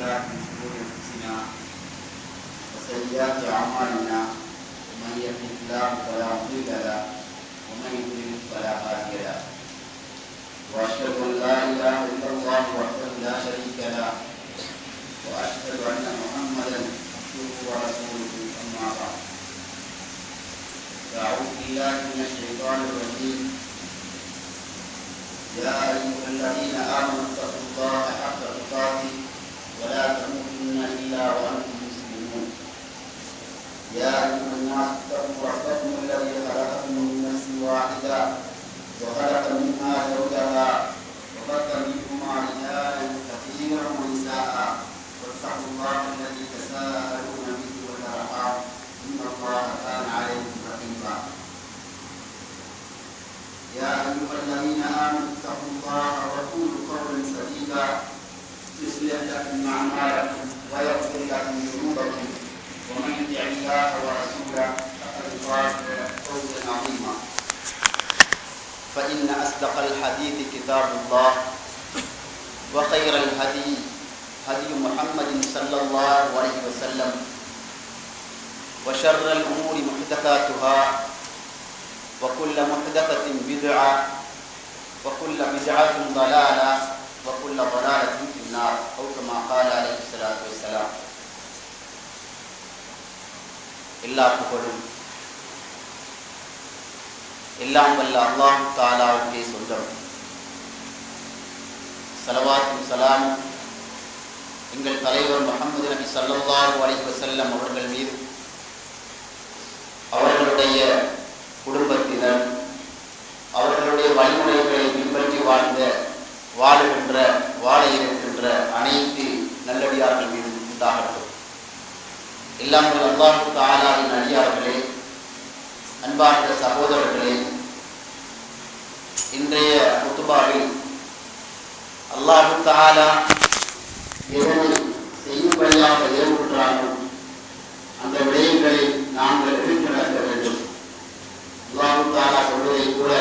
بالله من شرور أنفسنا وسيئات أعمالنا من يهده الله فلا مضل له ومن يضلل فلا هادي له وأشهد أن لا إله إلا الله وحده لا شريك له وأشهد أن محمدا عبده ورسوله أما بعد أعوذ بالله من الشيطان الرجيم يا أيها الذين آمنوا اتقوا الله حق تقاته ولا تموتن إلا وأنتم مسلمون يا أيها الناس اتقوا ربكم الذي خلقكم من نفس واحدة وخلق منها زوجها وبث منهما رجالا كثيرا ونساء واتقوا الله الذي تساءلون به والأرحام إن الله كان عليكم رقيبا يا أيها الذين آمنوا اتقوا الله وقولوا قولا سديدا يصلح لكم أعمالكم ويغفر لكم ذنوبكم ومن يطع الله ورسوله فقد فاز فوزا عظيما فإن أصدق الحديث كتاب الله وخير الهدي هدي محمد صلى الله عليه وسلم وشر الأمور محدثاتها وكل محدثة بدعة وكل بدعة ضلالة وكل ضلالة في النار أو كما قال عليه الصلاة والسلام எல்லா புகழும் எல்லாம் வல்ல அல்லாஹ் தஆலாவுக்கே சொந்தம். ஸலவாத்தும் ஸலாமும் எங்கள் தலைவர் முஹம்மது நபி ஸல்லல்லாஹு அலைஹி வஸல்லம் அவர்கள் மீது, அவர்களுடைய குடும்பத்தினர், அவர்களுடைய வழிமுறைகளை பின்பற்றி வாழ இருக்கின்ற அனைத்து நல்லடியார்கள் மீது உண்டாகட்டும். எல்லாம் அல்லாஹ் தஆலாவின் அடியார்களே, அன்பார்ந்த சகோதரர்களே, இன்றைய குத்துபாவில் அல்லாஹ் தஆலா எதனை செய்யும்படியாக ஏற்படுகிறாரோ அந்த விடயங்களை நாங்கள் எடுத்து நடக்க வேண்டும். அல்லாஹ் தஆலா சொல்வதை கூட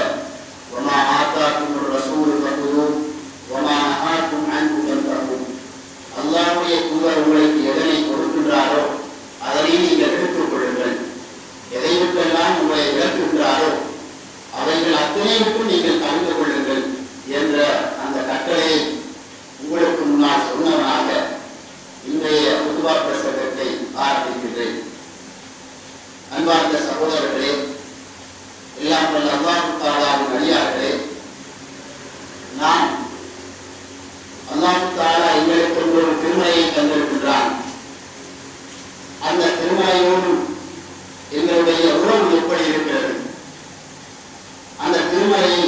வமா ஆதாக்கும் ரசூல் ஃபகுது வமா நஹாக்கும் அன்ஹு ஃபன்தஹு, அல்லாஹ்வுடைய தூதர் உங்களுக்கு எதனை கொடுக்கின்றாரோ அதனை நீங்கள் எடுத்துக் கொள்ளுங்கள், எதை விட்டெல்லாம் உங்களை விளக்குகின்றாரோ அவைகள் அத்தனை விட்டு நீங்கள் தவிர்த்து கொள்ளுங்கள் என்ற அந்த கட்டளையை உங்களுக்கு முன்னால் சொன்னவனாக இன்றைய குதுபா பிரசங்கத்தை ஆரம்பிக்கின்றேன். அன்பார்ந்த சகோதரர்களே, எல்லாம் வல்ல அல்லாஹ் தஆலாவின் அடியார்களே, நாம் அல்லாஹ் தஆலா எங்களுக்கு ஒரு திருமறையை தந்திருக்கின்றான். அந்த திருமறையோடு எங்களுடைய உறவு எப்படி இருக்கிறது, அந்த திருமறையை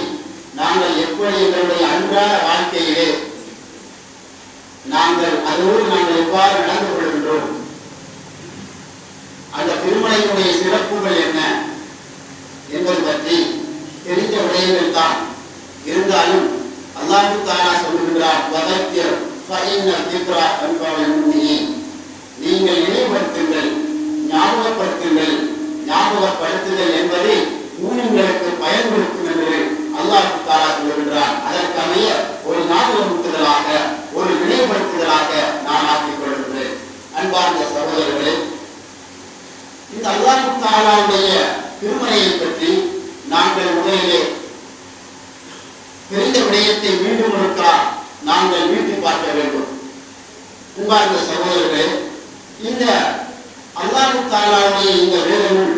நாங்கள் எப்படி எங்களுடைய அன்றாட வாழ்க்கையிலே அதோடு நாங்கள் எவ்வாறு நடந்து கொள்கின்றோம், அந்த திருமறையினுடைய சிறப்புகள் என்ன என்பது பற்றி தெரிந்த விடயங்கள் தான். இருந்தாலும் அல்லாஹ் தஆலா சொல்லுகின்றார், வதக்கிர் ஃபஇன்ன திக்ரா தன்ஃபஉல் முஃமினீன், நீங்கள் நினைவுபடுத்துங்கள், ஞாபகப்படுத்துதல் என்பது மூமின்களுக்கு பயன் கொடுக்கும் என்று அல்லாஹ் தஆலா சொல்லுகின்றார். அதற்கமைய ஒரு ஞாபகப்படுத்துதலாக, ஒரு நினைவுபடுத்துதலாக நான் ஆக்கிக் கொள்கின்றேன். அன்பார்ந்த சகோதரர்களே, இந்த அல்லாஹ் தஆலாவுடைய திருமறையை பற்றி நாங்கள் முதலிலே தெரிந்த விடயத்தை மீண்டும் ஒருக்கால் நாங்கள் மீட்டி பார்க்க வேண்டும். அன்பார்ந்த சகோதரர்களே, இந்த அல்லாஹ் தஆலாவுடைய இந்த வேதமும்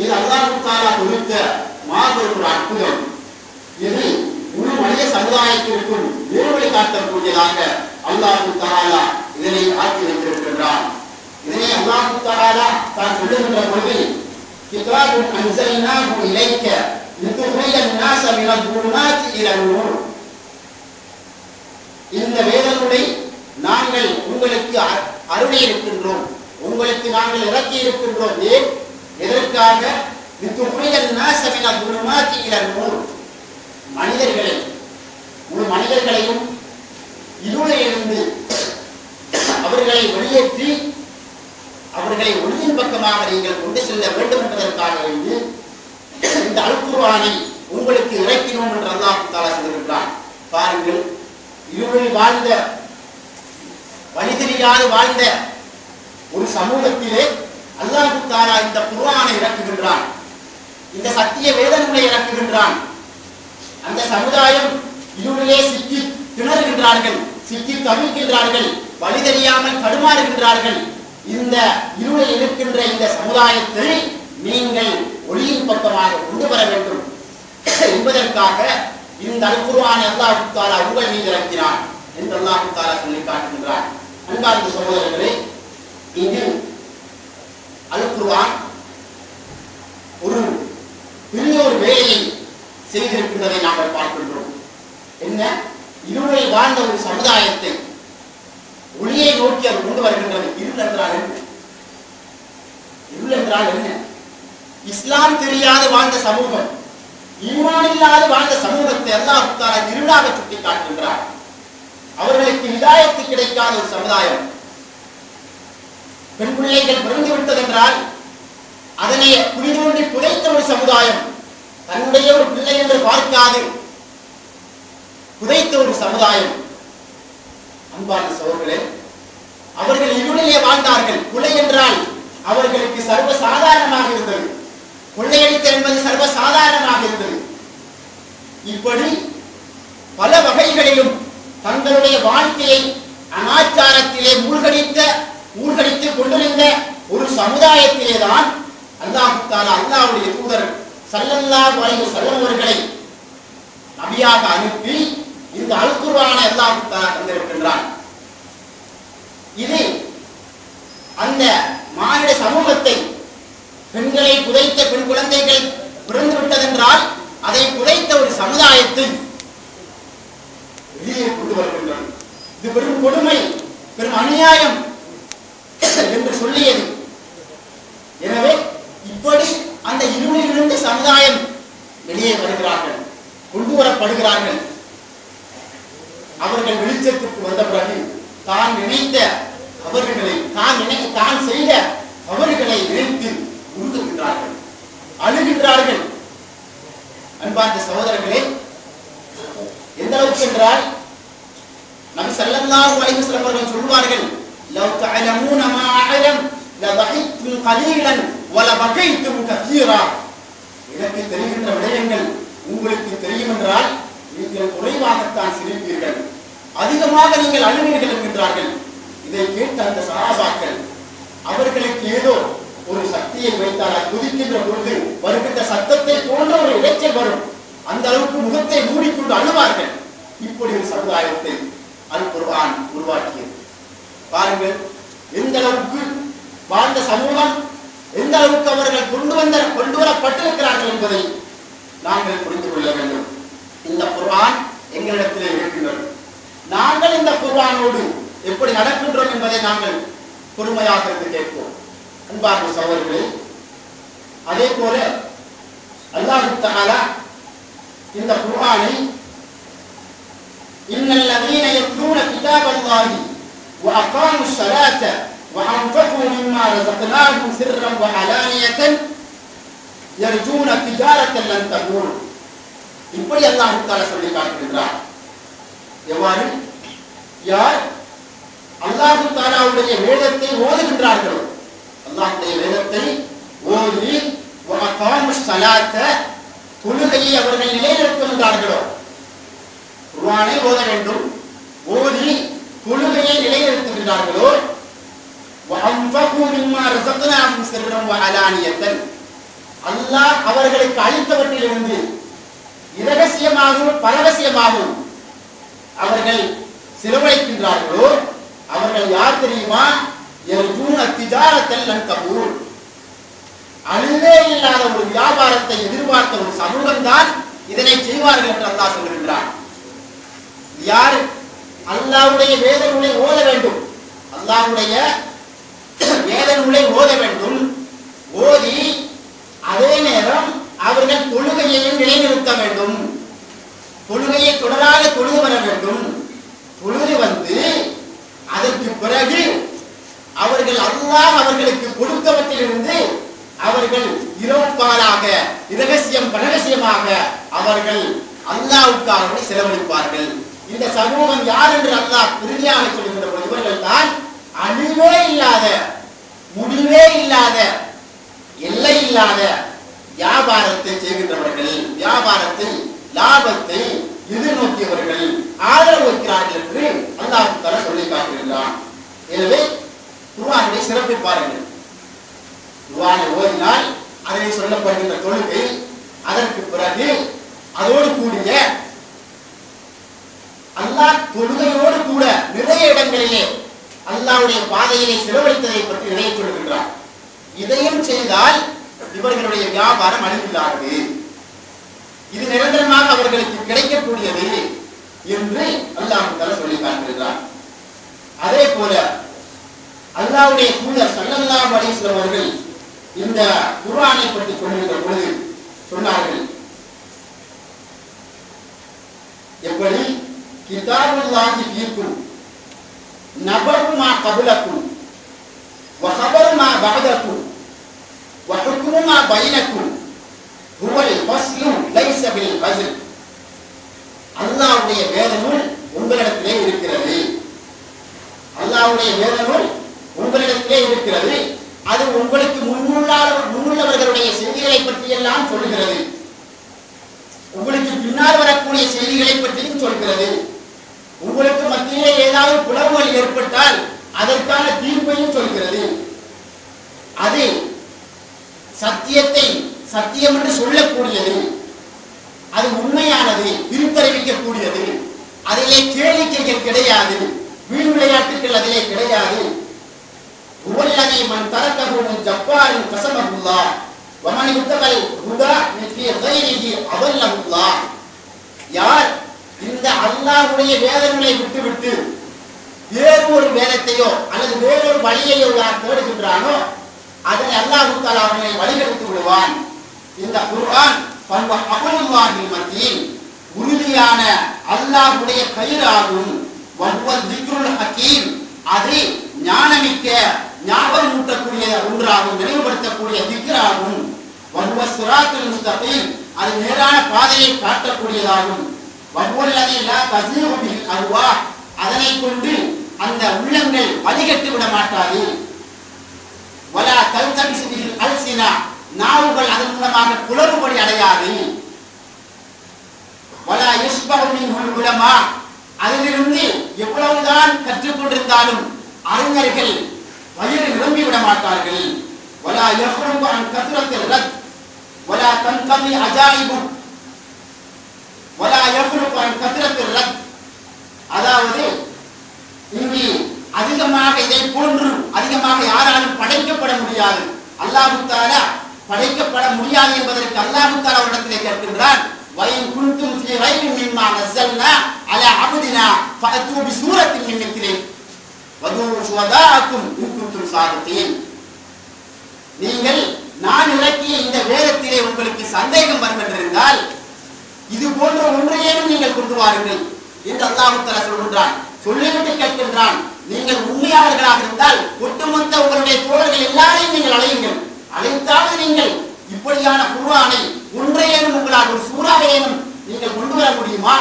இது அல்லாஹ் தஆலா கொடுத்த மாபெரும் ஒரு அற்புதம். இது முழு மனித சமுதாயத்திற்கும் நேர்வழி காட்டக்கூடியதாக அல்லாஹ் தஆலா இதனை ஆக்கி வைத்திருக்கின்றான். இதனை அல்லாஹ் தஆலா தான் சொல்லுகின்ற பொழுது, கிதாபுன் அன்ஸல்னாஹு இலைக்க லிதுக்ரிஜன் நாஸ மினல் ظுலுமாத்தி இலன் நூர், இந்த வேதத்தை நாங்கள் உங்களுக்கு அருளி இருக்கின்றோம், உங்களுக்கு நாங்கள் இறக்கி இருக்கின்றோம். ஏன், எதற்காக? லிதுக்ரிஜன் நாஸ மினல் ظுலுமாத்தி இலன் நூர், முழு மனிதர்களையும் இருளிலிருந்து அவர்களை வெளியேற்றி அவர்களை ஒளியின் பக்கமாக நீங்கள் கொண்டு செல்ல வேண்டும் என்பதற்காக வேண்டி இந்த அல் குர்ஆனை உங்களுக்கு இறக்கினோம் என்று அல்லாஹ் தஆலா சொல்கிறான். பாருங்கள், இருளில் வாழ்ந்த தெரியாது வாழ்ந்த ஒரு சமூகத்திலே அல்லாஹ் தஆலா இந்த குர்ஆனை இறக்குகின்றான், இந்த சத்திய வேத நூலை இறக்குகின்றான். அந்த சமுதாயம் இருளிலே சிக்கி திணறுகின்றார்கள், சிக்கி தவிக்கின்றார்கள், வழி தெரியாமல் தடுமாறுகின்றார்கள். இந்த இருளில் இருக்கின்ற இந்த சமுதாயத்தை நீங்கள் ஒளியின் பக்கமாக கொண்டு வர வேண்டும் என்பதற்காக இந்த அல் குர்ஆனை அல்லாஹ் தஆலா உங்கள் மீது இறக்கினான் என்று அல்லாஹ் தஆலா சொல்லி காட்டுகின்றான். அன்பார்ந்த சகோதரர்களே, இங்கு அல் குர்ஆன் ஒரு பெரிய ஒரு வேலையை செய்திருக்கின்றதை நாங்கள் பார்க்கின்றோம். என்ன? இருளில் வாழ்ந்த ஒரு சமுதாயத்தை ஒளியை நோக்கி அது கொண்டு வருகின்றது. இருள் என்றால் என்ன? இருள் என்றால் என்ன? இஸ்லாம் தெரியாது வாழ்ந்த சமூகம், ஈமான் இல்லாது வாழ்ந்த சமூகத்தை அல்லாஹ் தஆலா இருளாக சுட்டி காட்டுகின்றார். அவர்களுக்கு ஹிதாயத்து கிடைக்காத ஒரு சமுதாயம். பெண் பிள்ளைகள் பிறந்து விட்டது என்றால் அதனை குளிதோண்டி புதைத்த ஒரு சமுதாயம், தன்னுடைய ஒரு பிள்ளை என்று பார்க்காது புதைத்த ஒரு சமுதாயம். அன்பார்ந்த சகோதரர்களே, அவர்கள் இருளிலே வாழ்ந்தார்கள். கொலை என்றால் அவர்களுக்கு சர்வ சாதாரணமாக இருந்தது, கொள்ளையடித்தல் என்பது சர்வ சாதாரணமாக இருந்தது. இப்படி பல வகைகளிலும் தங்களுடைய வாழ்க்கையை அனாச்சாரத்திலே மூழ்கடித்துக் கொண்டிருந்த ஒரு சமுதாயத்திலே தான் அல்லாஹ் தஆலா அல்லாஹ்வுடைய தூதர் ஸல்லல்லாஹு அலைஹி வஸல்லம் அவர்களை நபியாக அனுப்பி இந்த அல் குர்ஆனை அல்லாஹ் தஆலா தந்திருக்கின்றான். இது அந்த மானிட சமூகத்தை, பெண்களை புதைத்த பெண் குழந்தைகள் பிறந்து விட்டதென்றால் அதை புதைத்த ஒரு சமுதாயத்தை வெளியே கொண்டு வருகின்றது. இது பெரும் கொடுமை, பெரும் அநியாயம் என்று சொல்லியது. எனவே இப்படி அந்த இருளிலிருந்து சமுதாயம் வெளியே வருகிறார்கள், கொண்டு வரப்படுகிறார்கள். அவர்கள் வெளிச்சத்துக்கு வந்த பிறகு தான் நினைத்த அவர்களை தான் செய்த அவர்களை நினைத்து உருகுகின்றார்கள், அழுகின்றார்கள். அன்பார்ந்த சகோதரர்களே, எந்த அளவுக்கு என்றால் நபி ஸல்லல்லாஹு அலைஹி வஸல்லம் அவர்கள் சொல்வார்கள், லவ் தஅலமூன மா அஅலம் லதஹிக்தும் கலீலன் வலபகைத்தும் கஸீரா. எனக்கு தெரிகின்ற விடயங்கள் உங்களுக்கு தெரியும் என்றால் நீங்கள் குறைவாகத்தான் சிரிப்பீர்கள், அதிகமாக நீங்கள் அழுவீர்கள் என்கின்றார்கள். இதை கேட்ட அந்த சஹாபாக்கள், அவர்களுக்கு ஏதோ ஒரு சக்தியை வைத்தால் அது குதிக்கின்ற பொழுது வருகின்ற சத்தத்தை போன்ற ஒரு இரைச்சல் வரும், அந்த அளவுக்கு முகத்தை மூடிக்கொண்டு அழுவார்கள். இப்படி ஒரு சமுதாயத்தை அல் குர்ஆன் உருவாக்கியது. பாருங்கள், எந்த அளவுக்கு வாழ்ந்த சமூகம், எந்த அளவுக்கு அவர்கள் கொண்டு வரப்பட்டிருக்கிறார்கள் என்பதை நாங்கள் புரிந்து கொள்ள வேண்டும். இந்த குர்ஆன் எங்களிடத்திலே இருக்கின்றது. நாங்கள் இந்த குர்ஆனோடு எப்படி நடக்கின்றோம் என்பதை நாங்கள் பொறுமையாக இருந்து கேட்போம். அன்பார்ந்த சகோதரர்களே, அதே போல அல்லாஹ் தஆலா இந்த குர்ஆனை இன்னல்லதீன யத்லூன கிதாபல்லாஹி வஅகாமுஸ் ஸலாத்த வஅன்ஃபகு மிம்மா ரஸக்னாஹும் சிர்ரன் வஅலானியத்தன் யர்ஜூன திஜாரத்தன் லன் தபூர். இப்படி அல்லாஹ் தஆலா சொல்லி காட்டுகின்றார். எவ்வாறு? யார் அல்லாஹ் தஆலாவுடைய வேதத்தை ஓதுகின்றார்களோ, அல்லாஹ்வுடைய வேதத்தை ஓதி வஅகாமுஸ் ஸலாத்த தொழுகையை அவர்கள் நிலைநிறுத்துகின்றார்களோ, குர்ஆனை ஓத வேண்டும், ஓதி தொழுகையை நிலைநிறுத்துகின்றார்களோ, வஅன்ஃபகு மிம்மா ரஸக்னாஹும் சிர்ரன் வஅலானியத்தன், அல்லாஹ் அவர்களுக்கு அளித்தவற்றிலிருந்து இரகசியமாகவும் பரவசியமாகவும் அவர்கள் செலவழிக்கின்றார்களோ, அவர்கள் யார் தெரியுமா? யர்ஜூன திஜாரத்தன் லன் தபூர். அழிவே இல்லாத ஒரு வியாபாரத்தை எதிர்பார்த்த ஒரு சமூகம் தான் இதனை செய்வார்கள் என்று அல்லாஹ் சொல்கின்றான். யார் அல்லாஹ்வுடைய வேத நூலை ஓத வேண்டும், அல்லாஹ்வுடைய வேத நூலை ஓத வேண்டும், ஓதி அதே நேரம் அவர்கள் தொழுகையையும் நிலைநிறுத்த வேண்டும், தொழுகையை தொடராக தொழுது வர வேண்டும். தொழுது வந்து அதற்கு பிறகு அவர்கள் அல்லாஹ் அவர்களுக்கு கொடுத்தவற்றிலிருந்து அவர்கள் இரவுப்பாலாக இரகசியம் பரகசியமாக அவர்கள் அல்லாஹ்வுக்காக செலவழிப்பார்கள். இந்த சமூகம் யார் என்று அல்லாஹ் உறுதியாக சொல்கின்ற இவர்கள் தான் அழிவே இல்லாத, முடிவே இல்லாத, எல்லை இல்லாத வியாபாரத்தை செய்கின்றவர்கள், வியாபாரத்தை லாபத்தை எதிர்நோக்கியவர்கள், ஆதரவு வைக்கிறார்கள் என்று அல்லாஹ் தஆலா சொல்லி காட்டுகிறான். எனவே குர்ஆனை சிறப்பை பாருங்கள். குர்ஆனை ஓதினால் அதிலே சொல்லப்படுகின்ற தொழுகை, அதற்கு பிறகு அதோடு கூடிய அல்லாஹ் தொழுகையோடு கூட நிறைய இடங்களிலே அல்லாஹ்வுடைய பாதையிலே செலவழித்ததை பற்றி நிறைய சொல்லுகின்றார். இதையும் செய்தால் இவர்களுடைய வியாபாரம் அழிவில்லாதது, இது நிரந்தரமாக அவர்களுக்கு கிடைக்கக்கூடியது என்று அல்லாஹ் தஆலா சொல்லி காட்டுகிறார். அதே போல அல்லாஹ்வுடைய தூதர் ஸல்லல்லாஹு அலைஹி வஸல்லம் அவர்கள் இந்த குர்ஆனை பற்றி சொல்லுகின்ற பொழுது சொன்னார்கள், எப்படி கிதாபுல்லாஹி ஃபீக்கும் நபரு மா கபலக்கும் வ கபரு மா பஅதக்கும் வ ஹுக்மு மா பைனக்கும் ஹுவல் ஃபஸ்லு லைஸ பில் ஃபஸ்ல். அல்லாஹ்வுடைய வேதநூல் உங்களிடத்திலே இருக்கிறது, அல்லாஹ்வுடைய வேதநூல் உங்களிடத்திலே இருக்கிறது. அது உங்களுக்கு முன்னுள்ளவர்களுடைய செய்திகளை பற்றி எல்லாம் சொல்கிறது, உங்களுக்கு பின்னால் வரக்கூடிய செய்திகளை பற்றியும் சொல்கிறது. உங்களுக்கு மத்தியிலே ஏதாவது பிளவுகள் ஏற்பட்டால் அதற்கான தீர்ப்பையும் சொல்கிறது. அது சத்தியத்தை சத்தியம் என்று சொல்லக்கூடியது, அது உண்மையானது, பிரித்தறிவிக்கக்கூடியது. அதிலே கேளிக்கைகள் கிடையாது, வீண் விளையாட்டுகள் அதிலே கிடையாது. உவல்லதி மன் தரக்கஹு மின் ஜப்பாரின் கஸமஹுல்லாஹ் வமன் யுத்தகல் ஹுதா மின் ஃபீ கைரிஹி அவல்லஹுல்லாஹ். யார் இந்த அல்லாஹ்வுடைய வேதங்களை விட்டுவிட்டு வேறு ஒரு வேதத்தையோ அல்லது வேறொரு வழியையோ யார் தேடுகின்றானோ அதனை அல்லாஹ் தஆலா அவனை வழிகெடுத்து விடுவான். இந்த குர்ஆன் பன்வ அபுல்லாஹில் மத்தீன், உறுதியான அல்லாஹ்வுடைய கயிறாகும். வஹுவல் திக்ருல் ஹகீம், அது ஞானமிக்க ஞாபகம் ஊட்டக்கூடிய ஒன்றாகும், நினைவுபடுத்தக்கூடிய திக்ராகும். வஹுவ ஸிராத்துல் முஸ்தகீம், அது நேரான பாதையை காட்டக்கூடியதாகும். வஹுவல்லதி லா தஸீகு பில் அர்வா, அதனை கொண்டு அந்த உள்ளங்கள் வழிகட்டு விட மாட்டாது. வலா தல்தபிஸு பில் அல்சினா, நாவுகள் அதன் மூலமாக குளறுபடி அடையாது. வலா யஸ்பஹு மின்ஹுல் உலமா, அதிலிருந்து எவ்வளவுதான் கற்றுக்கொண்டிருந்தாலும் அறிஞர்கள் வயிறு நிரம்பி விட மாட்டார்கள். வலா யஃப்ருகு அன் கத்ரத்தில் ரத் வலா தன்கமி அஜாயிபு வலா யஃப்ருகு அன் கத்ரத்தில் ரத். அதாவது இங்கு அதிகமாக இதை போன்று அதிகமாக யாராலும் படைக்கப்பட முடியாது. அல்லாஹ் தஆலா படைக்கப்பட முடியாது என்பதற்கு அல்லாஹ் தஆலா அவரிடத்திலே கேட்கின்றான், வயின் குன்தும் ஃபீ ரைபின் மிம்மா நஸல்னா அலா அப்தினா ஃபஅது பிசூரத்தின் மின் மித்லிஹி வது ஷுஹதாஅக்கும் இன் குன்தும் சாதிகீன். நீங்கள் நான் இறக்கிய இந்த வேதத்திலே உங்களுக்கு சந்தேகம் வரும் என்றிருந்தால் இது போன்ற ஒன்றையேனும் நீங்கள் கொண்டு வாருங்கள் என்று அல்லாஹ் தஆலா சொல்கின்றான். சொல்லிவிட்டு கேட்கின்றான், நீங்கள் உண்மையாளர்களாக இருந்தால் ஒட்டுமொத்த உங்களுடைய தோழர்கள் எல்லாரையும் நீங்கள் அழையுங்கள். அழைத்தாவது நீங்கள் இப்படியான குர்ஆனை ஒன்றையேனும் உங்களால் ஒரு சூறாவையேனும் நீங்கள் கொண்டு வர முடியுமா?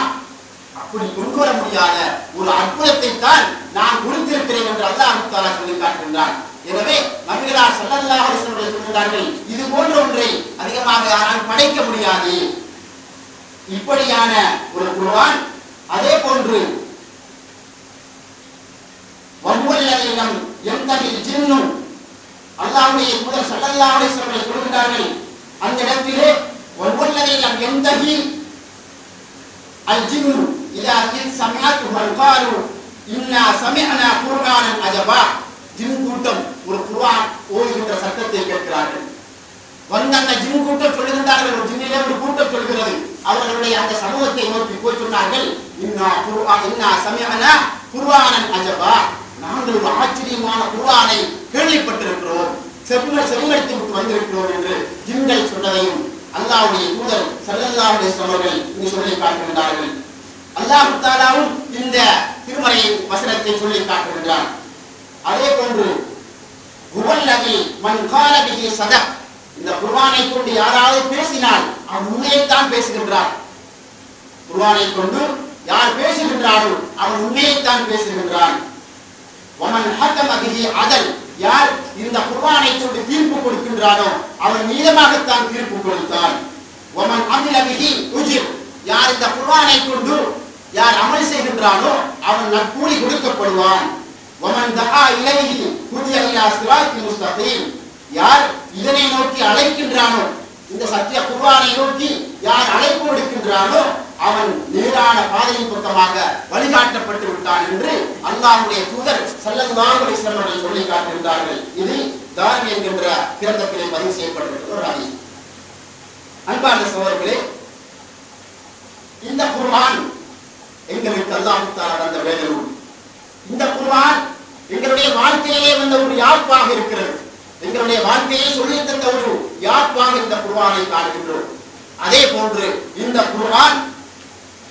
அப்படி கொண்டு வர முடியாத ஒரு அற்புதத்தை தான் நான் கொடுத்திருக்கிறேன் என்று அல்லாஹ் தஆலா சொல்லி காட்டுகின்றான். எனவே நபிகளார் ஸல்லல்லாஹு அலைஹி வஸல்லம் சொல்கிறார்கள், இது போன்ற ஒன்றை அதிகமாக யாரால் படைக்க முடியாது. இப்படியான ஒரு குர்ஆன். அதே போன்று வஹுவல்லதி லம் யம்தஹில் ஜின்னு, அல்லாஹ்வுடைய தூதர் ஸல்லல்லாஹு அலைஹி வஸல்லம் சொல்கிறார்கள், அந்த இடத்திலே வஹுவல்லதி லம் யம்தஹி அல் ஜின்னு இதா சமிஅத்து வல்காலு இன்னா சமிஅனா குர்ஆனன் அஜபா. ஜின் கூட்டம் ஒரு குர்ஆன் ஓதுகின்ற சத்தத்தை கேட்கிறார்கள். வந்த அந்த ஜின் கூட்டம் சொல்லுகின்றார்கள், ஒரு ஜின்னிலே ஒரு கூட்டம் சொல்கிறது. அவர்களுடைய அந்த சமூகத்தை நோக்கி போய் சொன்னார்கள், இன்னா சமிஅனா குர்ஆனன் அஜபா, நாங்கள் ஒரு ஆச்சரியமான குர்ஆனை கேள்விப்பட்டிருக்கிறோம், செவிமடுத்து விட்டு வந்திருக்கிறோம் என்று ஜின்கள் சொன்னதையும் அல்லாஹ்வுடைய தூதர் ஸல்லல்லாஹு அலைஹி வஸல்லம் அவர்கள் இங்கு சொல்லி காட்டுகின்றார்கள். அல்லாஹ் தஆலாவும் இந்த திருமறை வசனத்தை சொல்லி காட்டுகின்றார். அதே போன்று ஹுவல்லதி மன் கால பிஹி ஸதக், இந்த குர்ஆனை கொண்டு யாராவது பேசினால் அவன் உண்மையைத்தான் பேசுகின்றான். குர்ஆனை கொண்டு யார் பேசுகின்றாரோ அவன் உண்மையைத்தான் பேசுகின்றான். வமன் ஹக்கம பிஹி அதல், யார் இந்த குர்ஆனை கொண்டு தீர்ப்பு கொடுக்கின்றானோ அவன் நீதமாகத்தான் தீர்ப்பு கொடுத்தான். வமன் அமில பிஹி உஜிர், யார் இந்த குர்ஆனை கொண்டு யார் அமல் செய்கின்றானோ அவன் நற்கூலி கொடுக்கப்படுவான். வமன் தஆ இலைஹி ஹுதிய இலா சிராத்தில் முஸ்தகீம், யார் இதனை நோக்கி அழைக்கின்றானோ, இந்த சத்திய குர்ஆனை நோக்கி யார் அழைப்பு விடுக்கின்றானோ அவன் நேரான பாதையின் பக்கமாக வழிகாட்டப்பட்டு விட்டான் என்று அல்லாஹ்வுடைய தூதர் ஸல்லல்லாஹு அலைஹி வஸல்லம் அவர்கள் சொல்லி காட்டுகின்றார்கள். இது தாரிமி என்கின்ற கிரந்தத்திலே பதிவு செய்யப்பட்டிருக்கிற ஒரு ஹதீஸ். அன்பார்ந்த சகோதரர்களே, இந்த குர்ஆன் எங்களுக்கு அல்லாஹ் தஆலா தந்த வேத நூல். இந்த குர்ஆன் எங்களுடைய வாழ்க்கையிலே வந்த ஒரு யாப்பாக இருக்கிறது. எங்களுடைய வாழ்க்கையை சொல்லி தந்த ஒரு யாப்பாக இந்த குர்ஆனை காண்கின்றோம். அதே போன்று இந்த குர்ஆன்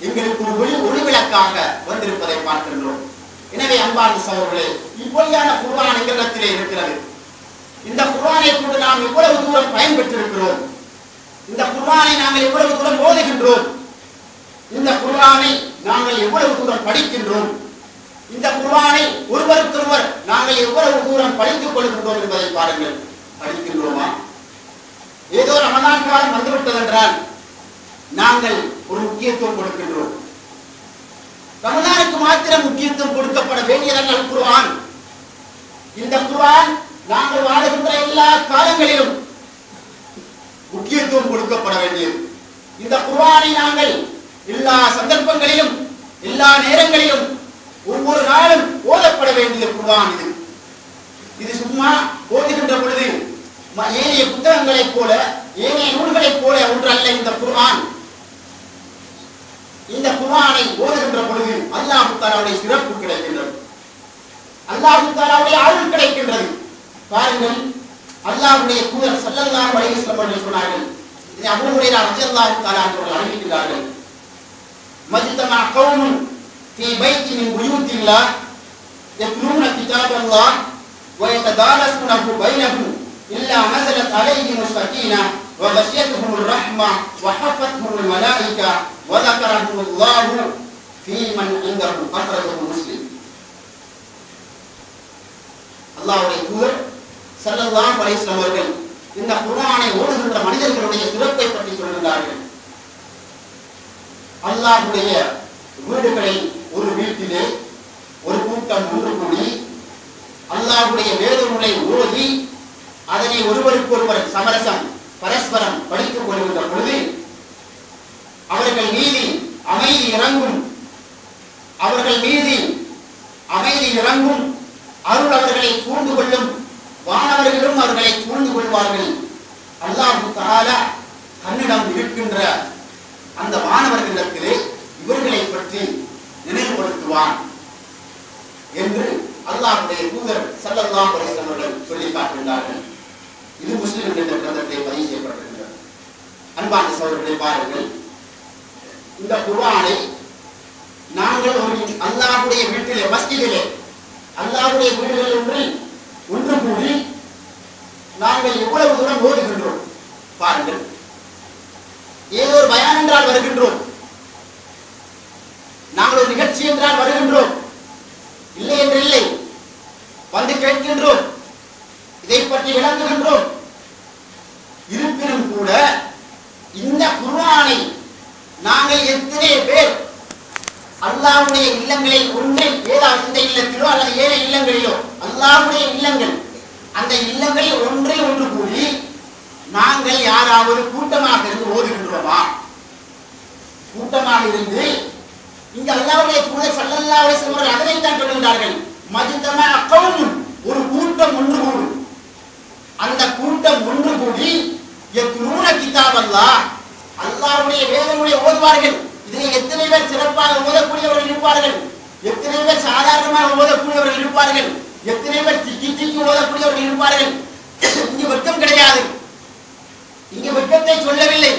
எங்களுக்கு ஒரு ஒளிவிளக்காக வந்திருப்பதை பார்க்கின்றோம். எனவே அன்பார்ந்த சகோதரர்களே, இப்படியான குர்ஆன் எங்களிடத்திலே இருக்கிறது. இந்த குர்ஆனை கொண்டு நாம் எவ்வளவு தூரம் பயன்பெற்றிருக்கிறோம், இந்த குர்ஆனை நாங்கள் எவ்வளவு தூரம் ஓதுகின்றோம், இந்த குர்ஆனை நாங்கள் எவ்வளவு தூரம் படிக்கின்றோம், இந்த குர்ஆனை ஒருவருக்கொருவர் நாங்கள் எவ்வளவு தூரம் படித்துக் கொள்கின்றோம் என்பதை பாருங்கள். படிக்கின்றோமா? ஏதோ ரமலான் காலம் வந்துவிட்டது என்றால் நாங்கள் ஒரு முக்கியத்துவம் கொடுக்கின்றோம். ரமலானுக்கு மாத்திரம் முக்கியத்துவம் கொடுக்கப்பட வேண்டியதல்ல குர்ஆன். இந்த குர்ஆன் நாங்கள் வாழுகின்ற எல்லா காலங்களிலும் முக்கியத்துவம் கொடுக்கப்பட வேண்டியது. இந்த குர்ஆனை நாங்கள் எல்லா சந்தர்ப்பங்களிலும் எல்லா நேரங்களிலும் ஒவ்வொரு நாளும் ஓதப்பட வேண்டிய குர்ஆன் இது. இது சும்மா ஓதுகின்ற பொழுது ஏனைய புத்தகங்களைப் போல ஏனைய நூல்களைப் போல ஒன்றல்ல இந்த குர்ஆன். இந்த குர்ஆனை ஓதுகின்ற பொழுது அல்லாஹ் தஆலாவுடைய சிறப்பு கிடைக்கின்றது, அல்லாஹ் தஆலாவுடைய அருள் கிடைக்கின்றது. பாருங்கள், அல்லாஹ்வுடைய தூதர் ஸல்லல்லாஹு அலைஹி வஸல்லம் அவர்கள் சொன்னார்கள், இதை அபூ ஹுரைரா ரலியல்லாஹு தஆலா அவர்கள் அறிவிக்கிறார்கள், மஜ்தமா கௌமுன் ஃபீ பைத்தின் மின் புயூத்தில்லாஹ் யத்லூன கிதாபல்லாஹ் வ யததாரஸூனஹு பைனஹும் இல்லா நஸலத் அலைஹிமுஸ் ஸகீனஹ் வ கஷியத்துஹுமுர் ரஹ்மஹ் வ ஹஃபத்ஹுமுல் மலாயிகா வ ذكرஹுமுல்லாஹு ஃபீ மன் இன்தஹு அக்ரஜஹு முஸ்லிம். அல்லாஹ்வுடைய தூதர் ஸல்லல்லாஹு அலைஹி வஸல்லம் அவர்கள் இந்த குர்ஆனை ஓதுகின்ற மனிதர்களுடைய சிறப்பை பற்றி சொல்கிறார்கள். அல்லாஹ்வுடைய வீடுகளில் ஒரு வீட்டிலே ஒரு கூட்டம் ஒன்று கூடி அல்லாஹ்வுடைய வேத நூலை ஓதி அதனை ஒருவருக்கொருவர் சமரசம் பரஸ்பரம் படித்துக் கொள்கின்ற பொழுது அவர்கள் மீது அமைதி இறங்கும், அவர்கள் மீது அமைதி இறங்கும், அருள் அவர்களை சூழ்ந்து கொள்ளும், வானவர்களும் அவர்களை சூழ்ந்து கொள்வார்கள். அல்லாஹ் தஆலா தன்னிடம் இருக்கின்ற அந்த வானவர்களிடத்திலே இவர்களை பற்றி நினைவுபடுத்துவான் என்று அல்லாஹ்வுடைய தூதர் ஸல்லல்லாஹு அலைஹி வஸல்லம் அவர்கள் சொல்லி காட்டுகிறார்கள். இது முஸ்லிம் என்ற கிரந்தத்தை பதிவு செய்யப்பட்டிருக்கிறது. அன்பார்ந்த சகோதரர்களே, பாருங்கள், இந்த குர்ஆனை நாங்கள் ஒரு அல்லாஹ்வுடைய வீட்டிலே மஸ்ஜிதிலே அல்லாஹ்வுடைய வீடுகள் ஒன்று கூடி நாங்கள் எவ்வளவு தூரம் ஓதுகின்றோம் பாருங்கள். ஏதோ ஒரு பயான் என்றால் வருகின்றோம், நாங்கள் ஒரு நிகழ்ச்சி என்றால் வருகின்றோம், இல்லை என்று இல்லை, வந்து கேட்கின்றோம், இதை பற்றி விளங்குகின்றோம். இருப்பினும் கூட இந்த குர்ஆனை நாங்கள் எத்தனை பேர் அல்லாஹ்வுடைய இல்லங்களில் ஒன்றில் ஏதாவது இந்த இல்லத்திலோ அல்லது ஏழை இல்லங்களிலோ அல்லாஹ்வுடைய இல்லங்கள் அந்த இல்லங்களில் ஒன்றில் ஒன்று கூடி நாங்கள் யாராவது கூட்டமாக இருந்து ஓதுகின்றோமா? கூட்டமாக இருந்து இங்க அல்லாஹ்வுடைய தூதர் ஸல்லல்லாஹு அலைஹி வஸல்லம் அவர்கள் அதைத்தான் சொல்கிறார்கள், மஜ்தமா கௌமுன், ஒரு கூட்டம் ஒன்று கூடும், அந்த கூட்டம் ஒன்று கூடி யத்லூன கிதாபல்லாஹ், அல்லாஹ்வுடைய வேத நூலை ஓதுவார்கள். இதில் எத்தனை பேர் சிறப்பாக ஓதக்கூடியவர்கள் இருப்பார்கள், எத்தனை பேர் சாதாரணமாக ஓதக்கூடியவர்கள் இருப்பார்கள், எத்தனை பேர் திக்கி திக்கி ஓதக்கூடியவர்கள் இருப்பார்கள். இங்கு வெட்கம் கிடையாது, இங்கு வெட்கத்தை சொல்லவில்லை.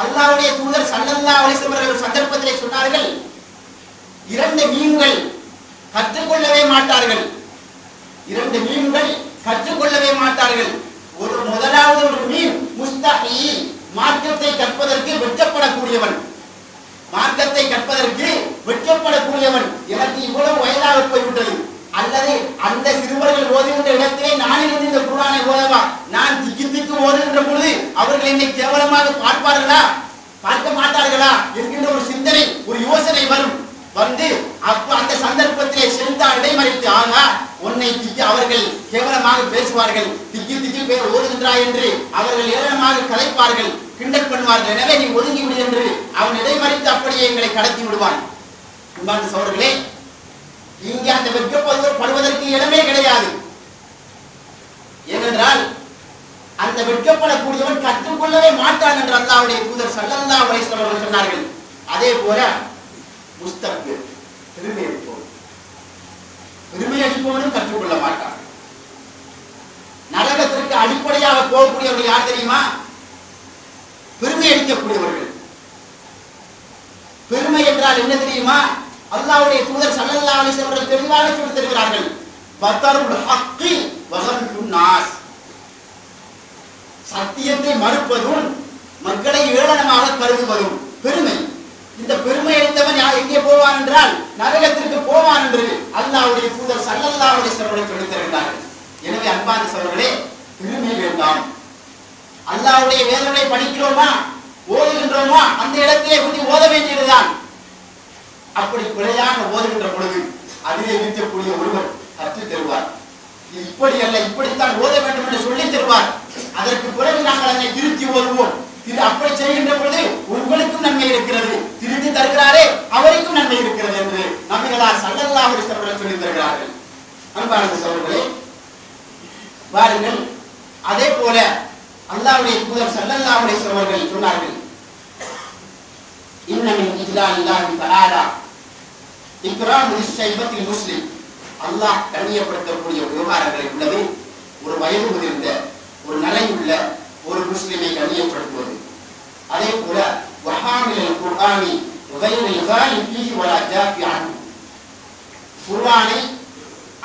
அல்லாஹ்வுடைய தூதர் ஸல்லல்லாஹு அலைஹி வஸல்லம் அவர்கள் சந்தர்ப்பத்திலே சொன்னார்கள், இரண்டு மீன்கள் கற்றுக்கொள்ளவே மாட்டார்கள், இரண்டு மீன்கள் கற்றுக்கொள்ளவே மாட்டார்கள். ஒரு முதலாவது ஒரு மீன் முஸ்தஹி, மார்க்கத்தை கற்பதற்கு வெட்கப்படக்கூடியவன், மார்க்கத்தை கற்பதற்கு வெட்கப்படக்கூடியவன், எனக்கு இவ்வளவு வயதாக போய்விட்டது அல்லது அந்த சிறுவர்கள் ஓதுகின்ற இடத்திலே நான் இருந்து இந்த குர்ஆனை ஓதவா? நான் திக்கி திக்கு ஓதுகின்ற பொழுது அவர்கள் என்னை கேவலமாக பார்ப்பார்களா, பார்க்க மாட்டார்களா என்கின்ற ஒரு சிந்தனை, ஒரு யோசனை வரும். வந்து அப்ப அந்த சந்தர்ப்பத்திலே சென்றா இடைமறித்து, ஆகா உன்னை திக்கி அவர்கள் கேவலமாக பேசுவார்கள், திக்கி திக்கி பேர் ஓதுகின்றாய் என்று அவர்கள் ஏளனமாக கலைப்பார்கள், கிண்டல் பண்ணுவார்கள். எனவே நீ ஒதுங்கி விடு என்று அவன் இடைமறித்து அப்படியே எங்களை கடத்தி விடுவான். அன்பார்ந்த சகோதரர்களே, இங்கே அந்த வெட்கப்படுவதற்கு இடமே கிடையாது. ஏனென்றால் அந்த வெட்கப்படக்கூடியவன் கற்றுக்கொள்ளவே மாட்டான் என்று அல்லாஹ்வுடைய தூதர் ஸல்லல்லாஹு அலைஹி வஸல்லம் அவர்கள் சொன்னார்கள். அதே போல முஸ்தக்பிர், பெருமை அடிப்பவனும் கற்றுக்கொள்ள மாட்டான். நரகத்திற்கு அடிப்படையாக போகக்கூடியவர்கள் யார் தெரியுமா? பெருமை அடிக்கக்கூடியவர்கள். பெருமை என்றால் என்ன தெரியுமா? அல்லாஹ்வுடைய தூதர் ஸல்லல்லாஹு அலைஹி வஸல்லம் அவர்கள் தெளிவாக சொல்லித் தருகிறார்கள். பதருல் ஹக்கி வஸல்லுன் நாஸ், சத்தியத்தை மறுப்பதும் மக்களை ஏளனமாக கருதுவதும் பெருமை. இந்த பெருமை அளித்தவன் எங்கே போவான் என்றால் நரகத்திற்கு போவான் என்று அல்லாஹ்வுடைய தூதர் ஸல்லல்லாஹு அலைஹி வஸல்லம் அவர்கள் சொல்லித் தருகிறார்கள். எனவே அன்பார்ந்த சகோதரர்களே, பெருமை வேண்டாம். அல்லாஹ்வுடைய வேதங்களை படிக்கிறோமா, ஓதுகின்றோமா, அந்த இடத்திலே கொஞ்சம் ஓத வேண்டியதுதான். அப்படி பிழையாக ஓதுகின்ற பொழுது அதிலே இருக்கக்கூடிய ஒருவர் கற்றுத் தருவார். இப்படி அல்ல, இப்படித்தான் ஓத வேண்டும் என்று சொல்லித் தருவார். அதற்கு பிறகு நாங்கள் அதை திருத்தி ஓதுவோம். அப்படி செய்கின்ற பொழுது உங்களுக்கும் நன்மை இருக்கிறது, திருத்தி தருகிறாரே அவருக்கும் நன்மை இருக்கிறது என்று நபிகளார் ஸல்லல்லாஹு அலைஹி வஸல்லம் சொல்லித் தருகிறார்கள். அன்பார்ந்த சகோதரர்களே, பாருங்கள், அதே போல அல்லாஹ்வுடைய தூதர் ஸல்லல்லாஹு அலைஹி வஸல்லம் அவர்கள் சொன்னார்கள், இன்ன மின் இஜ்லாலில்லாஹி தஆலா இக்ராமு லிஷைபத்தில் முஸ்லிம். அல்லாஹ் கண்ணியப்படுத்தக்கூடிய விவகாரங்களை உள்ளது ஒரு வயது முதிர்ந்த, ஒரு நலை உள்ள ஒரு முஸ்லிமை கண்ணியப்படுத்துவது. அதே போல வஹாமில் குர்ஆனி வகைரில் காலி ஃபீஹி வலா ஜாஃபி அன்ஹு, குர்ஆனை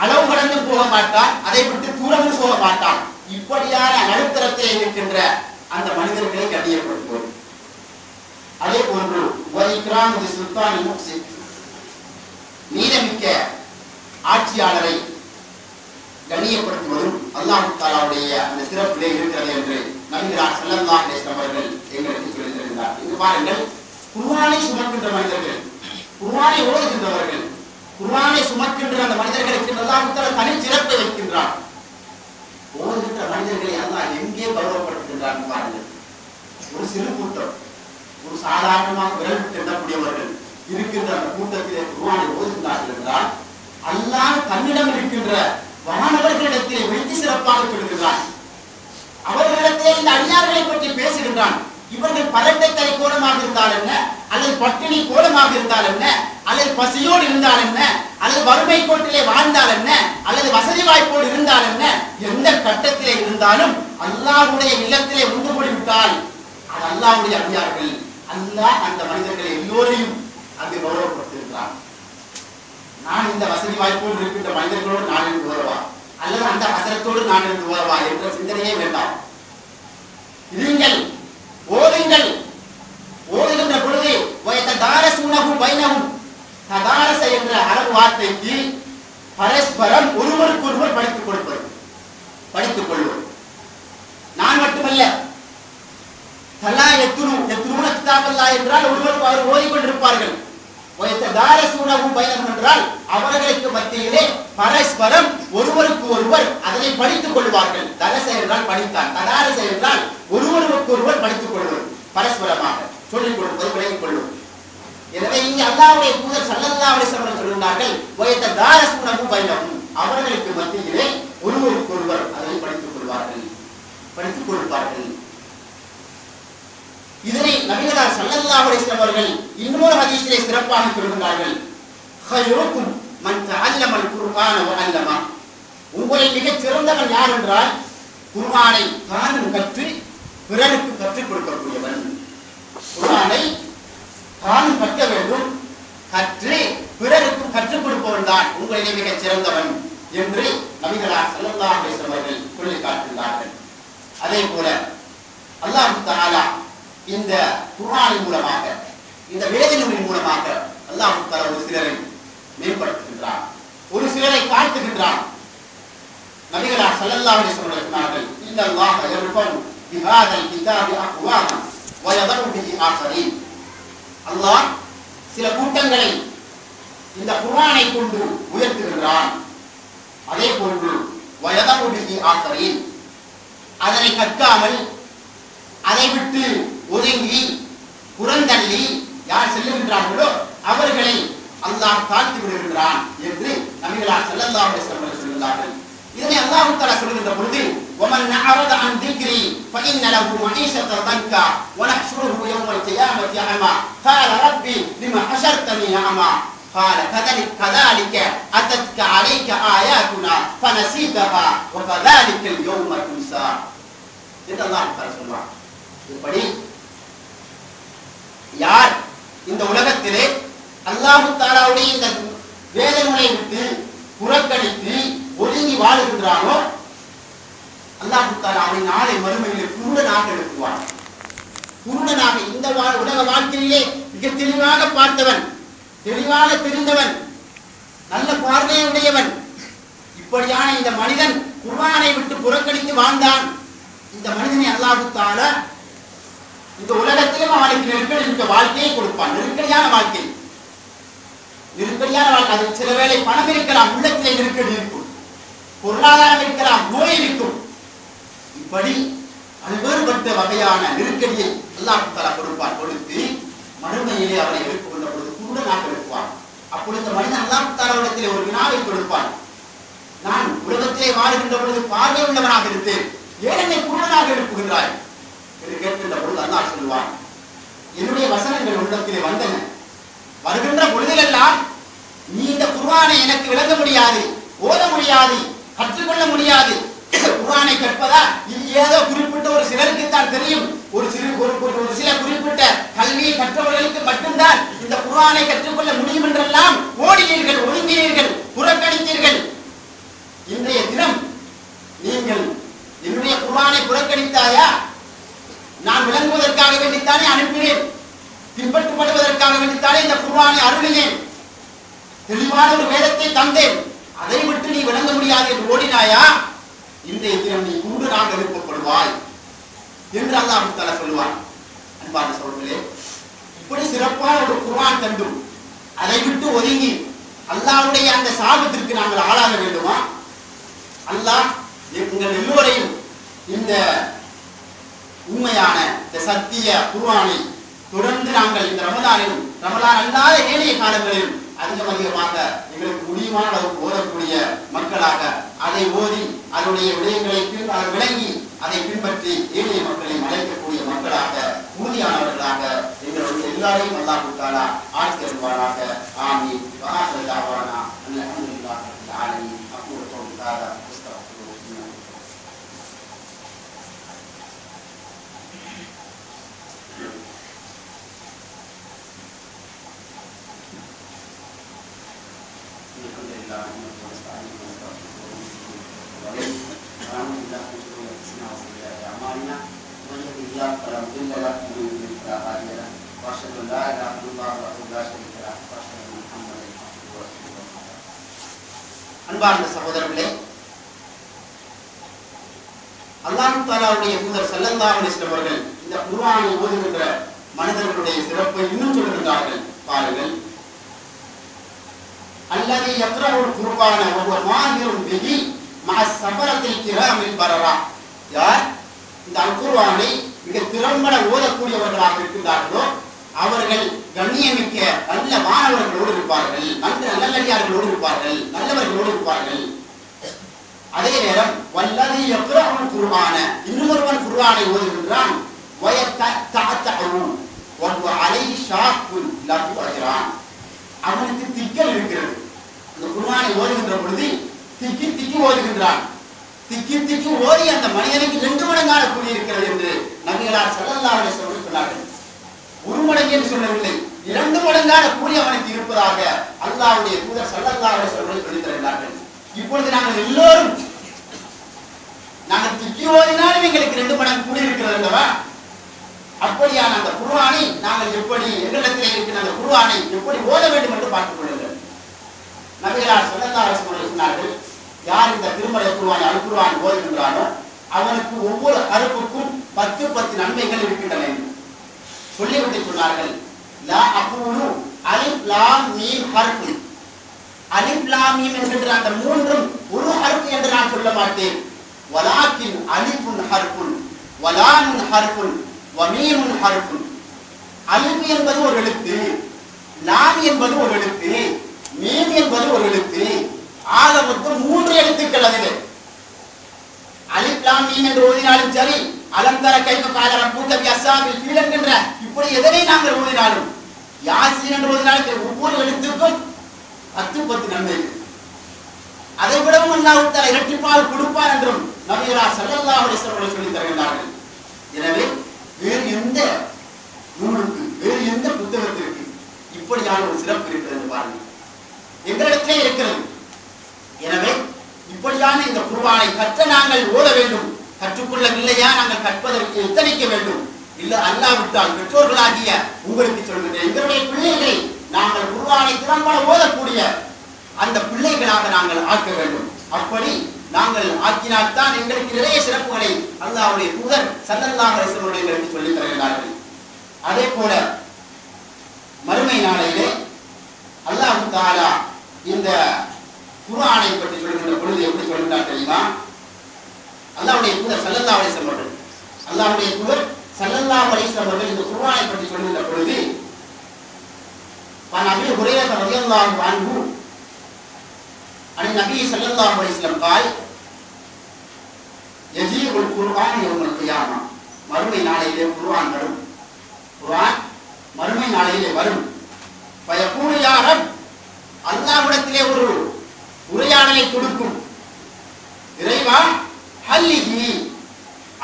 அளவு கடந்து போக மாட்டான், அதை விட்டு தூரமும் போக மாட்டான். இப்படியான நடுத்தரத்திலே இருக்கின்ற அந்த மனிதர்களை கண்ணியப்படுத்துவது. அதே போன்று வஇக்ராமு சுல்தானில் முக்ஸித், நீதமிக்க ஆட்சியாளரை கண்ணியப்படுத்துவதும் அல்லாஹ் தஆலாவுடைய அந்த சிறப்பிலே இருக்கிறது என்று நபிகளார் ஸல்லல்லாஹு அலைஹி வஸல்லம் அவர்கள் எங்களுக்கு சொல்லித் தருகிறார். இங்கு பாருங்கள், குர்ஆனை சுமக்கின்ற மனிதர்கள், குர்ஆனை ஓதுகின்றவர்கள், குர்ஆனை சுமக்கின்ற அந்த மனிதர்களுக்கு அல்லாஹ் தஆலா தனி சிறப்பை வைக்கின்றார். ஓதுகின்ற மனிதர்களை அல்லாஹ் எங்கே கௌரவப்படுத்துகின்றார் பாருங்கள். ஒரு சிறு கூட்டம், ஒரு சாதாரணமாக விரல் விட்டு எண்ணக்கூடியவர்கள் இருக்கின்ற அந்த கூட்டத்திலே குர்ஆனை ஓதுகின்றார்கள் என்றால் அல்லாஹ் தன்னிடம் இருக்கின்ற வானவர்களிடத்திலே வைத்து சிறப்பாக சொல்கிறான். அவர்களிடத்திலே இந்த அடியார்களை பற்றி பேசுகின்றான். இவர்கள் பரட்டை கை கோலமாக இருந்தால் என்ன, அல்லது பட்டினி கோலமாக இருந்தால் என்ன, அல்லது பசியோடு இருந்தால் என்ன, அல்லது வறுமை கோட்டிலே வாழ்ந்தால் என்ன, அல்லது வசதி வாய்ப்போடு இருந்தால் என்ன, எந்த கட்டத்திலே இருந்தாலும் அல்லாஹ்வுடைய இல்லத்திலே ஒன்று கூடிவிட்டால் அது அல்லாஹ்வுடைய அடியார்கள். அல்லாஹ் அந்த மனிதர்களை எல்லோரையும் அது கௌரவப்படுத்தியிருக்கிறான். நான் இந்த வசதி வாய்ப்போடு இருக்கின்ற மனிதர்களோடு நான் இருந்து வரவா, அல்லது அந்த வசனத்தோடு நான் இருந்து வரவா என்ற சிந்தனையே வேண்டாம். நீங்கள் ஓதுங்கள், ஓதுகின்ற பொழுது வயததாரசுனஹு பைனஹும், ததாரச என்ற அரபு வார்த்தைக்கு பரஸ்பரம் ஒருவருக்கொருவர் படித்துக் கொடுப்பது, படித்துக் கொள்வது. நான் மட்டுமல்ல, தலா எத்ருன கிதாபல்லாஹ் என்றால் ஒருவர் அவர் ஓதிக்கொண்டிருப்பார்கள். என்றால் அவர்களுக்கு மத்தியிலே பரஸ்பரம் ஒருவருக்கு ஒருவர் அதனை படித்துக் கொள்வார்கள். தரச என்றால் படித்தான், ததாரச என்றால் ஒருவருக்கு ஒருவர் படித்துக் கொள்வது, பரஸ்பரமாக சொல்லிக் கொடுப்பது, விளங்கிக் கொள்வது. எனவே இங்கே அல்லாஹ்வுடைய தூதர் ஸல்லல்லாஹு அலைஹி வஸல்லம் சொல்கிறார்கள், அவர்களுக்கு மத்தியிலே ஒருவருக்கு ஒருவர் அதனை படித்துக் கொள்வார்கள், படித்துக் கொடுப்பார்கள். இதனை நபிகளார் ஸல்லல்லாஹு அலைஹி வஸல்லம் அவர்கள் இன்னொரு ஹதீஸிலே சிறப்பாக சொல்கிறார்கள், "ஹைருக்கும் மன் தஅல்லமல் குர்ஆன வ அல்லமா." உங்களில் மிகச் சிறந்தவன் யார் என்றால் குர்ஆனை தானும் கற்று பிறருக்கு கற்றுக் கொடுக்கக்கூடியவன். குர்ஆனை தானும் கற்க வேண்டும், கற்று பிறருக்கும் கற்றுக் கொடுப்பவன் தான் உங்களிலே மிகச் சிறந்தவன் என்று நபிகளார் ஸல்லல்லாஹு அலைஹி வஸல்லம் அவர்கள் சொல்லிக் காட்டுகிறார்கள். அதே போல அல்லாஹ் தஆலா இந்த குர்ஆனின் மூலமாக, இந்த வேத நூலின் மூலமாக அல்லாஹ் தஆலா ஒரு சிலரை மேம்படுத்துகின்றான், ஒரு சிலரை காட்டுகின்றான். ஸல்லல்லாஹு அலைஹி வஸல்லம் சொன்னார்கள், இன்னல்லாஹ யர்ஃபு பிஹாதல் கிதாபி அக்வாமன் வ யதஉ பிஹி ஆகரீன். அல்லாஹ் சில கூட்டங்களை இந்த குர்ஆனை கொண்டு உயர்த்துகின்றான். அதே போன்று வ யதஉ பிஹி ஆகரீன், அதனை கற்காமல் அதை விட்டு ஒதுங்கி புறந்தள்ளி யார் செல்லுகின்றார்களோ அவர்களை அல்லாஹ் தாழ்த்தி விடுகின்றான் என்று நபிகளார் ஸல்லல்லாஹு அலைஹி வஸல்லம் சொல்கிறார்கள். இதனை அல்லாஹ் தஆலா சொல்கின்ற பொழுது வமன் அஅரத அன் திக்ரி ஃபஇன்ன லஹு மஈஷத தன்கா வனஹ்ஷுருஹு யௌமல் கியாமத்தி அமா قال ربي لما حشرتني أعمى قال كذلك أتتك عليك آياتنا فنسيتها وكذلك اليوم تنسى என்று அல்லாஹ் தஆலா சொல்வார். இப்படி யார் இந்த உலகத்திலே அல்லாஹ் தஆலாவுடைய இந்த வேத நூலை விட்டு புறக்கணித்து ஒதுங்கி வாழுகின்றானோ அல்லாஹ் தஆலா அவனை நாளை மறுமையில் குருடனாக எழுப்புவான். குருடனாக இந்த உலக வாழ்க்கையிலே மிக தெளிவாக பார்த்தவன், தெளிவாக தெரிந்தவன், நல்ல பார்வையுடையவன், இப்படியான இந்த மனிதன் குர்ஆனை விட்டு புறக்கணித்து வாழ்ந்தான். இந்த மனிதனை அல்லாஹ் தஆலா இந்த உலகத்திலும் அவனுக்கு நெருக்கடி மிக்க வாழ்க்கையை கொடுப்பான். நெருக்கடியான வாழ்க்கை, நெருக்கடியான வாழ்க்கை. அது சில வேளை பணம் இருக்கலாம், உள்ளத்திலே நெருக்கடி இருக்கும், பொருளாதாரம் இருக்கலாம், நோய் இருக்கும். இப்படி பல்வேறுபட்ட வகையான நெருக்கடியை அல்லாஹ் தஆலா கொடுப்பான். கொடுத்து மறுமையிலே அவனை எழுப்புகின்ற பொழுது குருடனாக எழுப்புவான். அப்பொழுது இந்த மனிதன் அல்லாஹ் தஆலாவிடத்திலே ஒரு வினாவை கொடுப்பான். நான் உலகத்திலே வாழ்கின்ற பொழுது பார்வை உள்ளவனாக இருந்தேன், ஏன் என்னை குருடனாக எழுப்புகின்றாய் என்று கேட்கின்ற பொழுது அல்லாஹ் சொல்வான், என்னுடைய வசனங்கள் உள்ளத்திலே வந்தன. வருகின்ற பொழுதெல்லாம் நீ இந்த குர்ஆனை எனக்கு விளங்க முடியாது, ஓத முடியாது, கற்றுக்கொள்ள முடியாது. குர்ஆனை கற்பதா இது ஏதோ குறிப்பிட்ட ஒரு சிலருக்கு தான் தெரியும். ஒரு சில குறிப்பிட்ட கல்வியை கற்றவர்களுக்கு மட்டும்தான் இந்த குர்ஆனை கற்றுக்கொள்ள முடியும் என்றெல்லாம் ஓடினீர்கள், ஒதுங்கினீர்கள், புறக்கணித்தீர்கள். இன்றைய தினம் நீங்கள் என்னுடைய குர்ஆனை புறக்கணித்தாயா? நான் விளங்குவதற்காக வேண்டித்தானே அனுப்பினேன், பின்பற்றப்படுவதற்காக வேண்டித்தானே இந்த குர்ஆனை அருளினேன், தெளிவான ஒரு வேதத்தை தந்தேன், அதை விட்டு நீ விளங்க முடியாது என்று ஓடினாயா? இன்றைய தினம் நீ குருடனாக எழுப்பப்படுவாய் என்று அல்லாஹ் தஆலா சொல்வான். அன்பான சகோதரர்களே, இப்படி சிறப்பான ஒரு குர்ஆன் தந்தும் அதை விட்டு ஒதுங்கி அல்லாஹ்வுடைய அந்த சாபத்திற்கு நாங்கள் ஆளாக வேண்டுமா? அல்லாஹ் எங்கள் எல்லோரையும் இந்த உண்மையான இந்த சத்திய குர்ஆனை தொடர்ந்து நாங்கள் இந்த ரமலானிலும் ரமலான் அல்லாத ஏனைய காலங்களிலும் அதிகமாக எங்களுக்கு முடியுமான அளவுக்கு ஓதக்கூடிய மக்களாக அதை ஓதி அதனுடைய விடயங்களை விளங்கி அதை பின்பற்றி ஏனைய மக்களை அழைக்கக்கூடிய மக்களாக உறுதியானவர்களாக எங்களுடைய எல்லாரையும் அல்லாஹ் தஆலா ஆட்சி அருள்வாராக. ஆமீன். வஆஹிரு தஅவானா அல்ஹம்துலில்லாஹி ரப்பில் ஆலமீன். அகூலு கௌலி ஹாதா அஸ்தக்ஃபிருல்லாஹ். அன்பார்ந்த சகோதரர்களே, அல்லாஹ் தஆலாவுடைய தூதர் ஸல்லல்லாஹு அலைஹி வஸல்லம் அவர்கள் இந்த குர்ஆனை ஓதுகின்ற மனிதர்களுடைய சிறப்பை இன்னும் சொல்கிறார்கள். பாருங்கள், அல்லதி யக்ரவுல் குர்ஆன வஹுவ மாஹிருன் பிஹி மஅ ஸஃபரத்தில் கிராமில் பரரா. யார் இந்த அல்குர்ஆனை மிக திறம்பட ஓதக்கூடியவர்களாக இருக்கின்றார்களோ அவர்கள் கண்ணியமிக்க நல்ல மாணவர்களோடு இருப்பார்கள், நல்லடியார்களோடு இருப்பார்கள், நல்லவர்களோடு இருப்பார்கள். அதே நேரம் வல்லதி யக்ரவுல் குர்ஆன, இன்னொருவன் குர்ஆனை ஓதுகின்றான், வயத்தஅத்தஉ வஹுவ அலைஹி ஷாக்குன் லஹு அஜ்ரான். அவனுக்கு திக்கல் இருக்கிறது. அந்த குர்ஆனை ஓதுகின்ற பொழுது திக்கி திக்கி ஓதுகின்றான். திக்கி திக்கி ஓதி அந்த மனிதனுக்கு 2 மடங்கான கூலி இருக்கிறது என்று நபிகளார் ஸல்லல்லாஹு அலைஹி வஸல்லம் சொன்னார்கள். 1 மடங்கு என்று சொல்லவில்லை, 2 மடங்கான கூலி அவனுக்கு இருப்பதாக அல்லாஹ்வுடைய தூதர் ஸல்லல்லாஹு அலைஹி வஸல்லம் சொல்லித் தருகிறார்கள். இப்பொழுது நாங்கள் எல்லோரும் திக்கி ஓதினாலும் எங்களுக்கு 2 மடங்கு கூலி இருக்கிறது அல்லவா? அப்படியான அந்த குர்ஆனை நாங்கள் எப்படி எங்களிடத்தில் இருக்கிற அந்த குர்ஆனை எப்படி ஓத வேண்டும் என்று பார்த்துக் கொள்ளுங்கள். நபிகளார் ஸல்லல்லாஹு அலைஹி வஸல்லம் சொன்னார்கள், யார் இந்த திருமறை குர்ஆன் அல் குர்ஆன் ஓதுகின்றானோ அவனுக்கு ஒவ்வொரு ஹர்ஃபுக்கும் 10 நன்மைகள் இருக்கின்றன சொல்லிவிட்டு சொன்னார்கள். லா அகூலு அலிஃப் லாம் மீம் ஹர்ஃப். அலிஃப் லாம் மீம் என்கின்ற அந்த மூன்றும் ஒரு ஹர்ஃப் என்று நான் சொல்ல மாட்டேன். வலாக்கின் அலிஃபுன் ஹர்ஃபுன் வலாமுன் ஹர்ஃபுன் வமீமுன் ஹர்ஃபுன். அலிஃப் என்பது ஒரு எழுத்து, லாம் என்பது ஒரு எழுத்து, மீம் என்பது ஒரு எழுத்து. ஆக மொத்தம் 3 எழுத்துக்கள். அதிலே அலிஃப் லாம் மீம் என்று ஓதினாலும் சரி, அலம் தர கைஃப கால ரப்புக பி அஸ்ஹாபில் ஃபீல் என்கின்ற இப்படி எதனை நாங்கள் ஓதினாலும், யாசீன் என்று ஓதினாலும் ஒவ்வொரு எழுத்துக்கும் 10 நன்மைகள். அதை விடவும் அல்லாஹ் தஆலா இரட்டிப்பாக கொடுப்பார் என்றும் நபிகளார் ஸல்லல்லாஹு அலைஹி வஸல்லம் சொல்லி தருகிறார்கள். எனவே வேறு எந்த நூலுக்கு, வேறு எந்த புத்தகத்திற்கு இப்படியான ஒரு சிறப்பு இருக்கிறது பாருங்கள், எங்களிடத்திலே இருக்கிறது. எனவே இப்படியான இந்த குர்ஆனை கற்ற நாங்கள் ஓத வேண்டும். கற்றுக்கொள்ளவில்லையா நாங்கள் கற்பதற்கு எத்தனிக்க வேண்டும். இல்ல அல்லாவிட்டால் பெற்றோர்களாகிய உங்களுக்கு சொல்கிறேன், எங்களுடைய பிள்ளைகளை நாங்கள் குர்ஆனை திறம்பட ஓதக்கூடிய அந்த பிள்ளைகளாக நாங்கள் ஆக்க வேண்டும். அப்படி நாங்கள் ஆக்கினால்தான் எங்களுக்கு நிறைய சிறப்புகளை அல்லாஹ்வுடைய தூதர் ஸல்லல்லாஹு அலைஹி வஸல்லம் எங்களுக்கு சொல்லித் தருகிறார்கள். அதே போல மறுமை நாளையிலே அல்லாஹ் தஆலா இந்த குர்ஆனை பற்றி சொல்கின்ற பொழுது எப்படி சொல்கிறார் தெரியுமா? அல்லாஹ்வுடைய தூதர் ஸல்லல்லாஹு அலைஹி வஸல்லம் அல்லாஹ்வுடைய தூதர் ஸல்லல்லாஹு அலைஹி வஸல்லம் இந்த குர்ஆனை பற்றி சொல்கின்ற பொழுது நபி ஹுரைரா ரலியல்லாஹு அன்ஹு நபி ஸல்லல்லாஹு அலைஹி வஸல்லம் قال يجيء القرآن يوم القيامة. மறுமை நாளையிலே குர்ஆன் வரும். குர்ஆன் மறுமை நாளையிலே வரும். فيقول يا رب, அல்லாஹ்விடத்திலே ஒரு உரையாடலை கொடுக்கும். இறைவா, ஹல்லிஹி,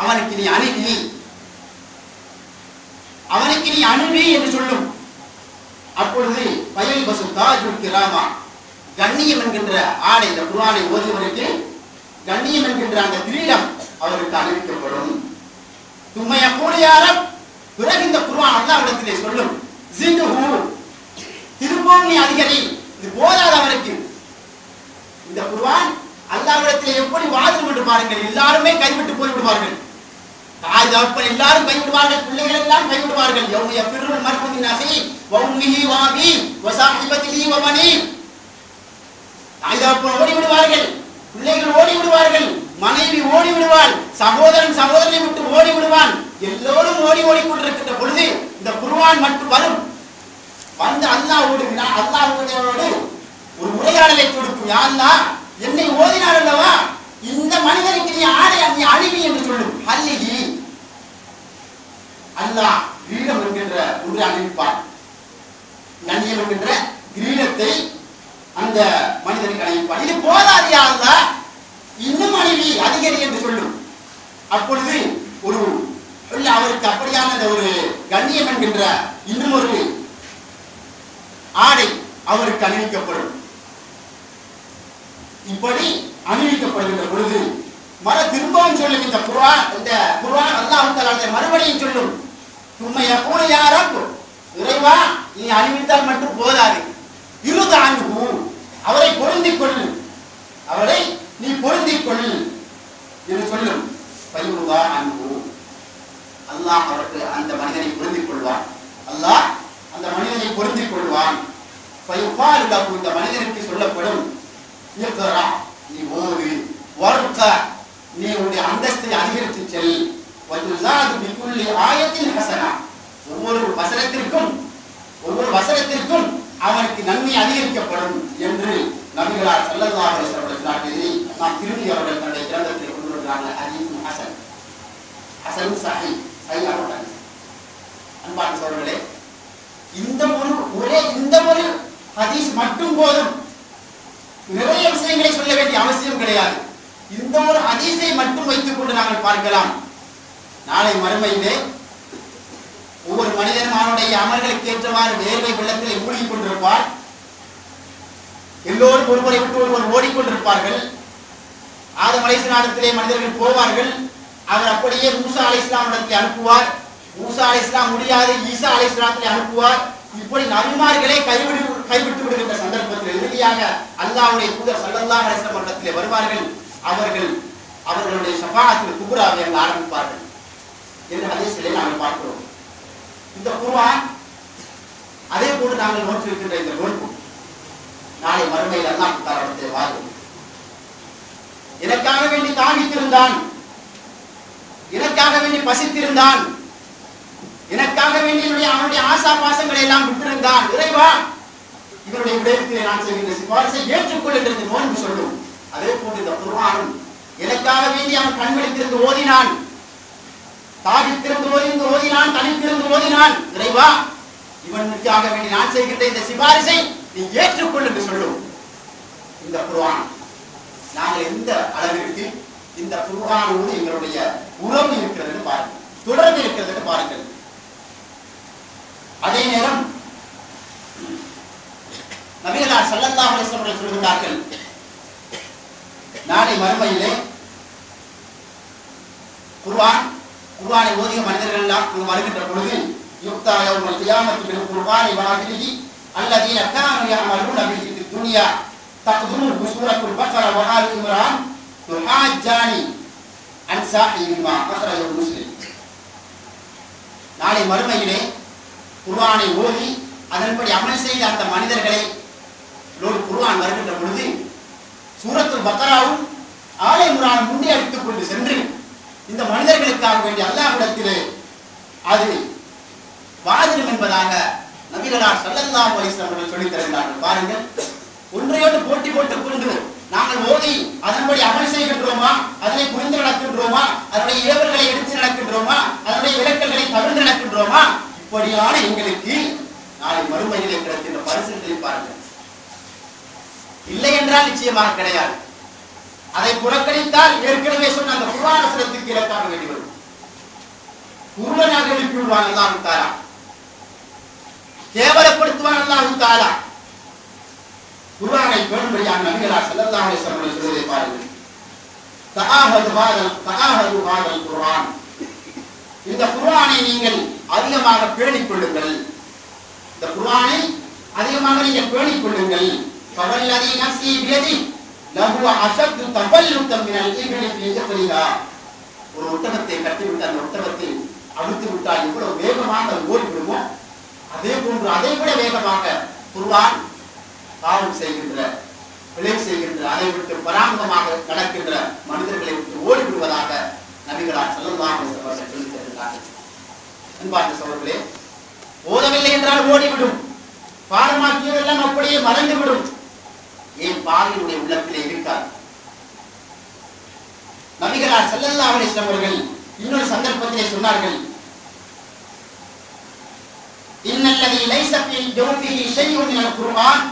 அவனுக்கு நீ அணுகி, அவனுக்கு நீ அணுகி என்று சொல்லும். அப்பொழுது பயல் பசு தாஜுல் கிராமா, கண்ணியம் என்கின்ற ஆடை, இந்த குர்ஆனை ஓதுவதற்கு கண்ணியம் என்கின்ற அந்த கிரீடம் அவருக்கு அணிவிக்கப்படும். தும்மைய கூலியாரம், பிறகு இந்த குர்ஆன் அல்லாஹ்விடத்திலே சொல்லும், ஜிதுஹு, திரும்பவும் நீ அதிகரி, இது போதாது அவனுக்கு. இந்த குர்ஆன் அல்லாஹ்விடத்திலே எப்படி வாழும் என்று பாருங்கள். எல்லாருமே கைவிட்டு போய்விடுவார்கள். தாய் தகப்பன் எல்லாரும் கைவிடுவார்கள், பிள்ளைகள் எல்லாம் கைவிடுவார்கள். யௌம யஃபிருல் மர்உ மின் அஹீஹி வ உம்மிஹி வ அபீஹி வ ஸாஹிபத்திஹி வ பனீஹி. தாய் தகப்பன் ஓடி விடுவார்கள், பிள்ளைகள் ஓடி விடுவார்கள், மனைவி ஓடி விடுவாள், சகோதரன் சகோதரனை விட்டு ஓடி விடுவான். எல்லோரும் ஓடி ஓடிக்கொண்டிருக்கின்ற பொழுது இந்த குர்ஆன் மட்டும் வரும். வந்து அல்லாஹ்வோடு ஒரு உரையாடலை கொடுக்கும். யா அல்லாஹ், என்னை ஓதினார் அல்லவா, இந்த மனிதனுக்கு நீ ஆடை, நீ அணிவி என்று சொல்லும். ஹல்லிஹி, அல்லாஹ் கிரீடம் என்கின்ற ஒன்று அணிவிப்பார். கண்ணியம் என்கின்ற கிரீடத்தை அந்த மனிதனுக்கு அணிவிப்பார். இது போதாது யா அல்லாஹ், இன்னும் அணிவி, அதிகரி என்று சொல்லும். அப்பொழுது ஒரு அவருக்கு அப்படியான ஒரு கண்ணியம் என்கின்ற இன்னும் ஒரு ஆடை அவருக்கு அணிவிக்கப்படும். இப்படி அணிவிக்கப்படுகின்ற பொழுது திரும்பவும் சொல்லும் இந்த குர்ஆன் அல்லாஹ் தஆலா மறுபடியும் சொல்லும், உம்மைய கூட யாரோ இறைவா, நீ அணிவித்தால் மட்டும் போதாது, இருதான்கு, அவரை பொருந்திக் கொள், அவரை நீ பொருந்திக் கொள் என்று சொல்லும். பையுவா அன்பு, அல்லாஹ் அவருக்கு அந்த மனிதனை பொருந்திக் கொள்வான். அல்லாஹ் அந்த மனிதனை பொருந்திக் கொள்வான். இந்த மனிதனுக்கு சொல்லப்படும், நீ ஓது, வர்க, நீ உன்னுடைய அந்தஸ்தை அதிகரித்து செல், ஒவ்வொரு வசனத்திற்கும் அவனுக்கு நன்மை அதிகரிக்கப்படும் என்று நபிகளார் ஸல்லல்லாஹு அலைஹி வஸல்லம் நாம் திரும்பி அவர்கள் தன்னுடைய கிரந்தத்தில் கொண்டு வருகிறார்கள். ஹதீஸ் ஹஸன், ஹஸன் ஸஹீஹ், சஹீஹ். அன்பான சகோதரர்களே, இந்த ஒரு ஹதீஸ் மட்டும் போதும், நிறைய விஷயங்களை சொல்ல வேண்டிய அவசியம் கிடையாது. இந்த ஒரு ஹதீஸை மட்டும் வைத்துக் கொண்டு நாங்கள் பார்க்கலாம். நாளை மறுமையிலே ஒவ்வொரு மனிதனும் அவனுடைய அமல்களுக்கு ஏற்றவாறு வேர்வை வெள்ளத்திலே மூழ்கிக் கொண்டிருப்பார். எல்லோரும் ஒருவரை விட்டு ஒருவர் ஓடிக்கொண்டிருப்பார்கள். ஆதம் அலைஹிஸ்ஸலாத்திலே மனிதர்கள் போவார்கள். அவர் அப்படியே மூசா அலைஹிஸ்ஸலாமிடத்தில் அனுப்புவார். மூசா அலைஹிஸ்ஸலாம் முடியாது, ஈசா அலைஹிஸ்ஸலாத்திலே அனுப்புவார். இப்படி நபிமார்களை கைவிட்டு விடுகின்ற சந்தர்ப்பத்தில் இறுதியாக அல்லாஹ்வுடைய தூதர் ஸல்லல்லாஹு அலைஹி வஸல்லம் இடத்திலே வருவார்கள். அவர்களுடைய ஷஃபாஅத்துல் குப்ராவை அங்கு ஆரம்பிப்பார்கள் என்று ஹதீஸிலே நாங்கள் பார்க்கிறோம். இந்த குர்ஆன் அதே போன்று நாங்கள் நோற்றிருக்கின்ற இந்த நோன்பு நாளை மறுமையில் அல்லாஹ் தஆலாவுடைய வாது எனக்காக வேண்டி தாகித்திருந்தான், எனக்காக வேண்டி பசித்திருந்தான், எனக்காக வேண்டி அவனுடைய ஆசா பாசங்களை எல்லாம் விட்டிருந்தான். இறைவா, இவருடைய விடயத்திலே நான் செய்கின்ற சிபாரிசை ஏற்றுக்கொள் என்று நோன்பு சொல்லும். அதே போன்று இந்த குர்ஆனும் எனக்காக வேண்டி அவன் கண்விழித்திருந்து ஓதினான், தாகித்திருந்து ஓதினான், தனித்திருந்து ஓதினான். இறைவா, இவனுக்காக வேண்டி நான் செய்கின்ற இந்த சிபாரிசை நீ ஏற்றுக்கொள் என்று சொல்லும் இந்த குர்ஆன். நாங்கள் எந்த அளவிற்கு இந்த குர்ஆனோடு எங்களுடைய உறவு இருக்கிறது பாருங்கள், தொடர்பு இருக்கிறது பாருங்கள். அதே நேரம் நபிகளார் ஸல்லல்லாஹு அலைஹி வஸல்லம் சொல்கிறார்கள், நாளை மறுமையிலே குர்ஆனை ஓதிய மனிதர்கள் எல்லாம் அங்கு வருகின்ற பொழுது யுக்தா யௌமல் கியாமத்தி பில் குர்ஆனி வஆதிலிஹி அல்லதீன கானூ யஅமலூன பிஹி ஃபித் துன்யா தக்துமு சூரத்துல் பக்ரா வ ஆலி இம்ரான் துஹாஜ்ஜானி அன் ஸாஹிபிமா அக்ரஜஹு முஸ்லிம். நாளை மறுமையிலே குர்ஆனை ஓதி அதன்படி அமல் செய்த அந்த மனிதர்களை குர்ஆன் வருகின்ற பொழுது சூரத்துல் பக்ராவும் ஆலே இம்ரான் முன்னே அடித்துக் கொண்டு சென்று இந்த மனிதர்களுக்காக வேண்டிய அல்லாஹ்விடத்திலே அது வாதிடும் என்பதாக நபிகளார் ஸல்லல்லாஹு அலைஹி வஸல்லம் சொல்லித் தருகிறார்கள். பாருங்கள், ஒன்றையோடு போட்டி போட்டுக் கொண்டு நாங்கள் ஓதி அதன்படி அமல் செய்கின்றோமா, அதனை புரிந்து நடக்கின்றோமா, அதனுடைய ஏவல்களை எடுத்து நடக்கின்றோமா, அதனுடைய விலக்கல்களை தவிர்த்து நடக்கின்றோமா, இப்படியான எங்களுக்கு நாளை மறுமையிலே கிடைக்கின்ற பரிசுகளை பாருங்கள். இல்லை என்றால் நிச்சயமாக கிடையாது. அதை புறக்கணித்தால் ஏற்கனவே சொன்ன அந்த குர்ஆன் வசனத்துக்கு இலக்காக வேண்டி வரும். குர்ஆனாக எழுப்பிவிடுவான் அல்லாஹ் தஆலா, கேவலப்படுத்துவான் அல்லாஹ் தஆலா. குர்ஆனை பேணும்படியாக நபிகளார் ஸல்லல்லாஹு அலைஹி வஸல்லம் சொல்வதை பாருங்கள். தஆஹது ஹாதல் குர்ஆன், இந்த குர்ஆனை நீங்கள் அதிகமாக பேணிக் கொள்ளுங்கள், இந்த குர்ஆனை அதிகமாக நீங்கள் பேணிக் கொள்ளுங்கள். ஃபவல்லதி நஃப்ஸி பியதி லஹு அஷத்து தஃபல்லுதம் மினல் இப்லி ஃபீ ஜக்ரிஹா. ஒரு ஒட்டகத்தை கட்டிவிட்டு அந்த ஒட்டகத்தை அழுத்து விட்டால் எவ்வளவு வேகமாக ஓடி விடுமோ அதே போன்று அதை விட வேகமாக குர்ஆன் பாவம் செய்கின்ற, பிழை செய்கின்ற, அதை விட்டு பராமுகமாக நடக்கின்ற மனிதர்களை விட்டு ஓடி விடுவதாக நபிகளார் ஸல்லல்லாஹு அலைஹி வஸல்லம் சொல்லித் தருகிறார்கள். அன்பார்ந்த சகோதரர்களே, ஓதவில்லை என்றால் ஓடிவிடும், பாடமாக்கியதெல்லாம் அப்படியே மறந்துவிடும். ஏன் பாவியுடைய உள்ளத்திலே இருக்கார். நபிகளார் ஸல்லல்லாஹு அலைஹி வஸல்லம் அவர்கள் இன்னொரு சந்தர்ப்பத்திலே சொன்னார்கள், இன்னல்லதி லைஸ ஃபீ ஜௌஃபிஹி ஷைஉன் மினல் குர்ஆன்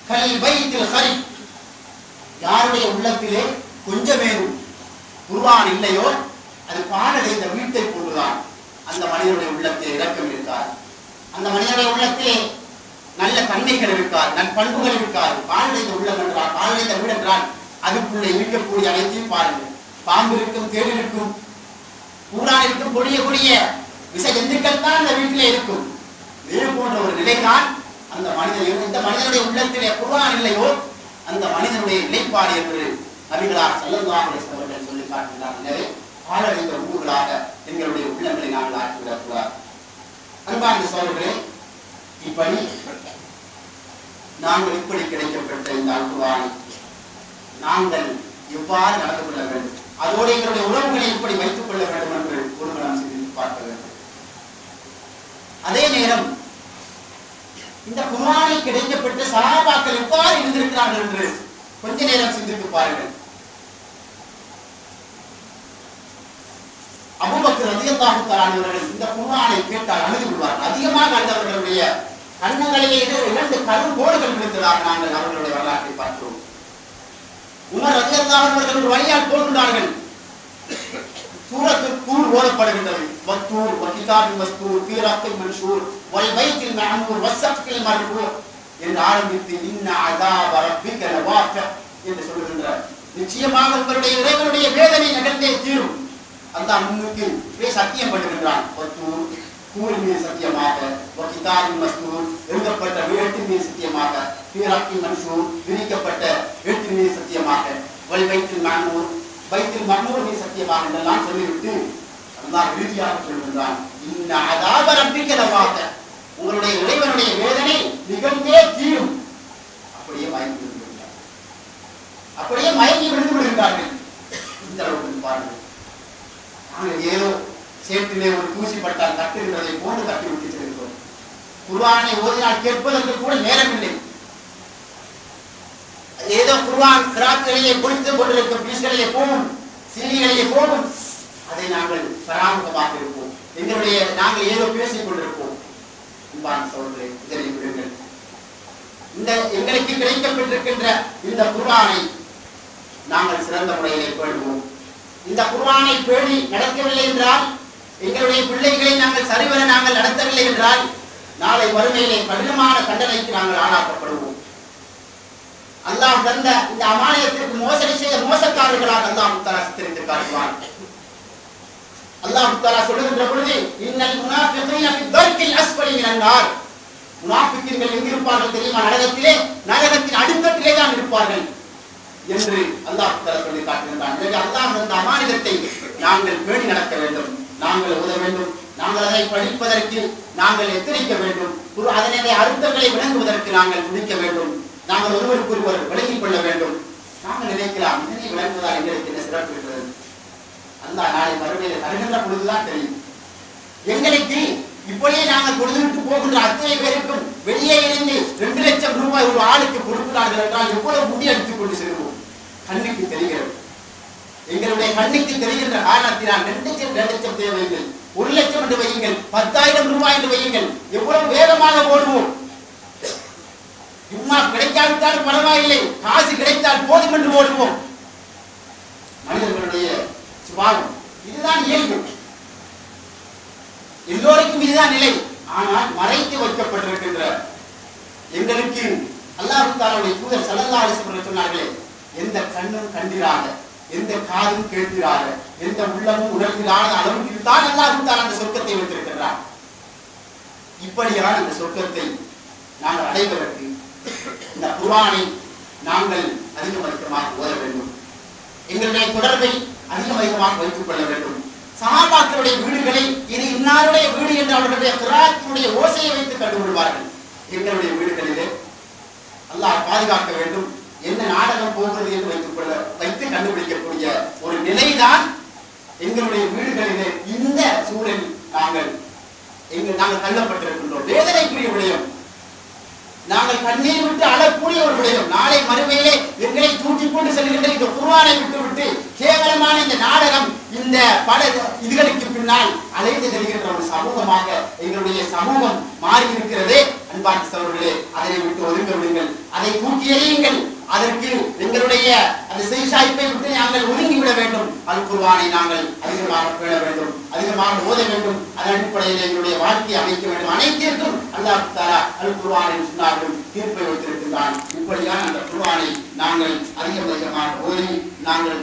கல் பைத்தில் ஹரிப். யாருடைய உள்ளத்திலே கொஞ்சமேனும் குர்ஆன் இல்லையோ அது பாழடைந்த வீட்டை போன்றுதான். அந்த மனிதனுடைய உள்ளத்திலே இரக்கம் இருக்காது, அந்த மனிதனுடைய உள்ளத்திலே நல்ல தன்மைகள் இருக்காது, நற்பண்புகள் இருக்காது. பாழடைந்த உள்ளம் என்றால், பாழடைந்த வீடு என்றால் அதுக்குள்ளே இருக்கக்கூடிய அனைத்தையும் பாருங்கள். பாம்பு இருக்கும், தேடு இருக்கும், பூரான் இருக்கும், கொடிய கொடிய விஷ ஜந்துக்கள் தான் அந்த வீட்டிலே இருக்கும். இது போன்ற ஒரு நிலைதான் அந்த மனிதன். இந்த மனிதனுடைய உள்ளத்திலே குர்ஆன் இல்லையோ அந்த மனிதனுடைய நிலைப்பாடு என்று நபிகளார் ஸல்லல்லாஹு அலைஹி வஸல்லம் சொல்லி காட்டுகிறார். எனவே பாழடைந்த ஊர்களாக எங்களுடைய உள்ளங்களை நாங்கள் ஆக்கிவிடக்கூடாது. அன்பார்ந்த சகோதரர்களே, இப்படி நாங்கள் இப்படி கிடைக்கப்பட்ட இந்த குர்ஆனை நாங்கள் எவ்வாறு நடந்து கொள்ள வேண்டும், அதோடு எங்களுடைய உறவுகளை எப்படி வைத்துக் கொள்ள வேண்டும் என்று ஒரு நாம் சிந்தித்து பார்க்க வேண்டும். அதே நேரம் இந்த குர்ஆனை கிடைக்கப்பட்ட சஹாபாக்கள் எவ்வாறு இருந்திருக்கிறார்கள் என்று கொஞ்ச நேரம் சிந்தித்து பாருங்கள். அபூபக்கர் ரலியல்லாஹு தஆலா அவர்கள் இந்த குர்ஆனை கேட்டால் அழுது விடுவார்கள். அதிகமாக அழுதவர்களுடைய கண்ணங்களிலே 2 கருங்கோடுகள் விழுந்ததாக நாங்கள் அவர்களுடைய வரலாற்றை பார்க்கிறோம். உமர் ரலியல்லாஹு அவர்கள் ஒரு வழியால் போகின்றார்கள். சூரத்துல் தூர் ஓதப்படுகின்றது. வத்தூர் வகிதாபின் மஸ்தூர் ஃபீராத்தில் மன்ஷூர் வல் பைத்தில் மஅமூர் வஸ்ஸஃபில் மர்ஃபூர் என்று ஆரம்பித்து இன்ன அஸாப ரப்பிக லவாक़ி என்று சொல்கின்றார். நிச்சயமாக உங்களுடைய இறைவனுடைய வேதனை நிகழ்ந்தே தீரும். அல்லாஹ் முன்னுக்கு சத்தியம் பண்ணுகின்றான். வத்தூர் கூறி மீது சத்தியமாக, கிதாபின் மஸ்தூர் எழுதப்பட்ட எழுத்தின் மீது சத்தியமாக, பீராக்கின் மன்சூர் விரிக்கப்பட்ட எழுத்தின் மீது சத்தியமாக, பைத்துல் மஅமூர் பைத்துல் மஅமூர் மீது சத்தியமாக என்றெல்லாம் சொல்லிவிட்டு அல்லாஹ் இறுதியாக சொல்கின்றான், இன்ன அதாப ரப்பிக லவாக, உங்களுடைய இறைவனுடைய வேதனை மிகவே தீரும். அப்படியே மயங்கி விடுகிறார்கள். அப்படியே மயங்கி விழுந்து விடுகிறார்கள். இந்த அளவுக்கு பாருங்கள். நாங்கள் ஏதோ சேற்றிலே ஒரு தூசி பட்டால் கட்டுகிறதை போன்று கட்டி விட்டு செல்கிறோம். குர்ஆனை ஓதினால் கேட்பதற்கு கூட நேரமில்லை. ஏதோ குர்ஆன் கிராத்களிலே பொழித்துக் கொண்டிருக்கும் பீஸ்களிலே போகும், சீனிகளிலே போகும், அதை நாங்கள் பராமுகமாக இருப்போம். நாங்கள் ஏதோ பேசிக் கொண்டிருப்போம். அன்பான சகோதரர்களே, இதனை விடுங்கள். இந்த எங்களுக்கு கிடைக்கப்பட்டிருக்கின்ற இந்த குர்ஆனை நாங்கள் சிறந்த முறையிலே பேணுவோம். இந்த குர்ஆனை பேணி நடக்கவில்லை என்றால், எங்களுடைய பிள்ளைகளை நாங்கள் சரிவர நாங்கள் நடத்தவில்லை என்றால், நாளை வறுமையிலே கடினமான தண்டனைக்கு நாங்கள் ஆளாக்கப்படுவோம். அல்லாஹ் தந்த இந்த அமானியத்திற்கு மோசடி செய்த மோசக்காரர்களாக அல்லாஹ் தஆலா சித்தரித்து காட்டுவான். அல்லாஹ் தஆலா சொல்லுகின்ற பொழுது, இன்னல் முனாஃபிகீன ஃபி தர்கில் அஸ்ஃபலி மினன் நார், முனாஃபிகீன்கள் எங்கு இருப்பார்கள் தெரியுமா? நரகத்தின் அடித்தட்டிலே தான் இருப்பார்கள் என்று அல்லாஹ் தஆலா சொல்லி காட்டுகின்றான். எனவே அல்லாஹ் தந்த அமானியத்தை நாங்கள் பேணி நடக்க வேண்டும், நாங்கள் உதவ வேண்டும், நாங்கள் அதை படிப்பதற்கு நாங்கள் எச்சரிக்க வேண்டும், அதனுடைய அர்த்தங்களை விளங்குவதற்கு நாங்கள் துடிக்க வேண்டும், நாங்கள் ஒருவருக்கொருவர் விளங்கிக் கொள்ள வேண்டும். நாங்கள் நினைக்கலாம், இதனை விளங்குவதால் எங்களுக்கு என்ன சிறப்பு இருக்கிறது? அல்லாஹ் நாளை மறுமையில் வருகின்ற பொழுதுதான் தெரியும். எங்களுக்கு இப்படியே நாங்கள் கொடுத்துவிட்டு போகின்ற அத்தனை பேருக்கும் வெளியே இருந்து 2 லட்சம் ரூபாய் ஒரு ஆளுக்கு கொடுக்கிறார்கள் என்றால் எவ்வளவு முடி அடித்துக் கொண்டு செல்வோம்? கண்ணுக்கு தெரிகிறது. எங்களுடைய கண்ணுக்கு தெரிகின்ற காரணத்தினால் 2 லட்சம் தேவைகள், 1 லட்சம் என்று வையுங்கள், 10,000 ரூபாய் என்று வையுங்கள், எவ்வளவு வேகமாக ஓடுவோம். சும்மா கிடைக்காவிட்டாலும் பரவாயில்லை, காசு கிடைத்தால் போதும் என்று ஓடுவோம். மனிதர்களுடைய சுபாவம் இதுதான், இயல்பு. எல்லோருக்கும் இதுதான் நிலை. ஆனால் மறைத்து வைக்கப்பட்டிருக்கின்ற எங்களுக்கு அல்லாஹ் தஆலாவுடைய தூதர் ஸல்லல்லாஹு அலைஹி வஸல்லம் சொன்னார்களே, எந்த கண்ணும் கண்டிராத, எந்த காதும் கேட்கிறாத, எந்த உள்ளமும் உணர்கிறாத அளவுக்கு தான் அல்லாஹ் தஆலா அந்த சொர்க்கத்தை வைத்திருக்கிறார். இப்படியான இந்த சொர்க்கத்தை நாங்கள் அடைவதற்கு இந்த குர்ஆனை நாங்கள் அதிகமாக ஓத வேண்டும். எங்களுடைய தொடர்பை அதிகமாக வைத்துக் கொள்ள வேண்டும். சஹாபாக்களுடைய வீடுகளை இது இன்னாருடைய வீடு என்று அவர்களுடைய கிராத்தினுடைய ஓசையை வைத்து கண்டுகொள்வார்கள். எங்களுடைய வீடுகளிலே அல்லாஹ் பாதுகாக்க வேண்டும். என்ன நாடகம் போகிறது என்று வைத்து கண்டுபிடிக்கக்கூடிய ஒரு நிலைதான் எங்களுடைய வீடுகளிலே இந்த சூழலில் நாங்கள் தள்ளப்பட்டிருக்கின்றோம். வேதனைக்குரிய விடயம், நாங்கள் கண்ணீர் விட்டு அழக்கூடிய ஒரு விடயம். நாளை மறுமையிலே எங்களை தூக்கிக் கொண்டு செல்கின்ற இந்த குர்ஆனை விட்டு கேவலமான இந்த நாடகம், இந்த பல இதுகளுக்கு பின்னால் அலைந்து செல்கின்ற ஒரு சமூகமாக எங்களுடைய சமூகம் மாறி இருக்கிறதே. அன்பான சகோதரர்களே, அதனை விட்டு ஒதுங்க விடுங்கள், அதை தூக்கி எறியுங்கள். அதற்கு எங்களுடைய அந்த செய்சாய்ப்பை விட்டு நாங்கள் ஒதுங்கிவிட வேண்டும். அல் குர்ஆனை நாங்கள் அதிகமாக பேண வேண்டும், அதிகமாக ஓத வேண்டும். அதன் அடிப்படையில் எங்களுடைய வாழ்க்கையை அமைக்க வேண்டும். அனைத்திற்கும் அல்லாஹ் தஆலா அல் குர்ஆனில் சொன்னார்கள், தீர்ப்பை வைத்திருக்கின்றான். இப்படியான அந்த குர்ஆனை நாங்கள் அதிகமாக ஓதி நாங்கள்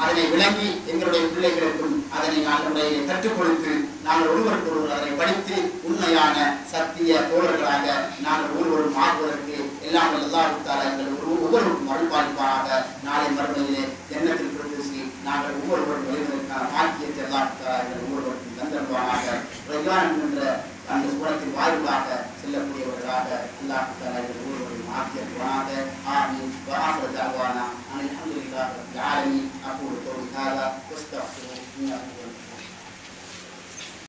அதனை விளங்கி எங்களுடைய பிள்ளைகளுக்கும் அதனை நாங்களுடைய கற்றுக் கொடுத்து நாங்கள் ஒருவருக்கொருவர் அதனை படித்து உண்மையான சத்திய தோழர்களாக நாங்கள் ஒருவரும் மாறுவதற்கு எல்லாம் அல்லாஹ் தஆலா எங்கள் ஒவ்வொருவருக்கும் அருள்பாலிப்பாராக. நாளை மறுமையிலே ஜன்னத்தில் பிரவேசி நாங்கள் ஒவ்வொருவரும் வருவதற்கான பாக்கியத்தை அல்லாஹ் தஆலா எங்கள் ஒவ்வொருவருக்கும் தந்தருவானாக. ரய்யான் என்ற அந்த சூரத்தின் வாயிலாக செல்லக்கூடியவர்களாக அல்லாஹ் தஆலா எங்கள் ஒவ்வொருவரையும் ஆக்கியருவானாக. ஆமீன். وآخر دعوانا أن الحمد لله رب العالمين. أقول قولي هذا واستغفروه إنه هو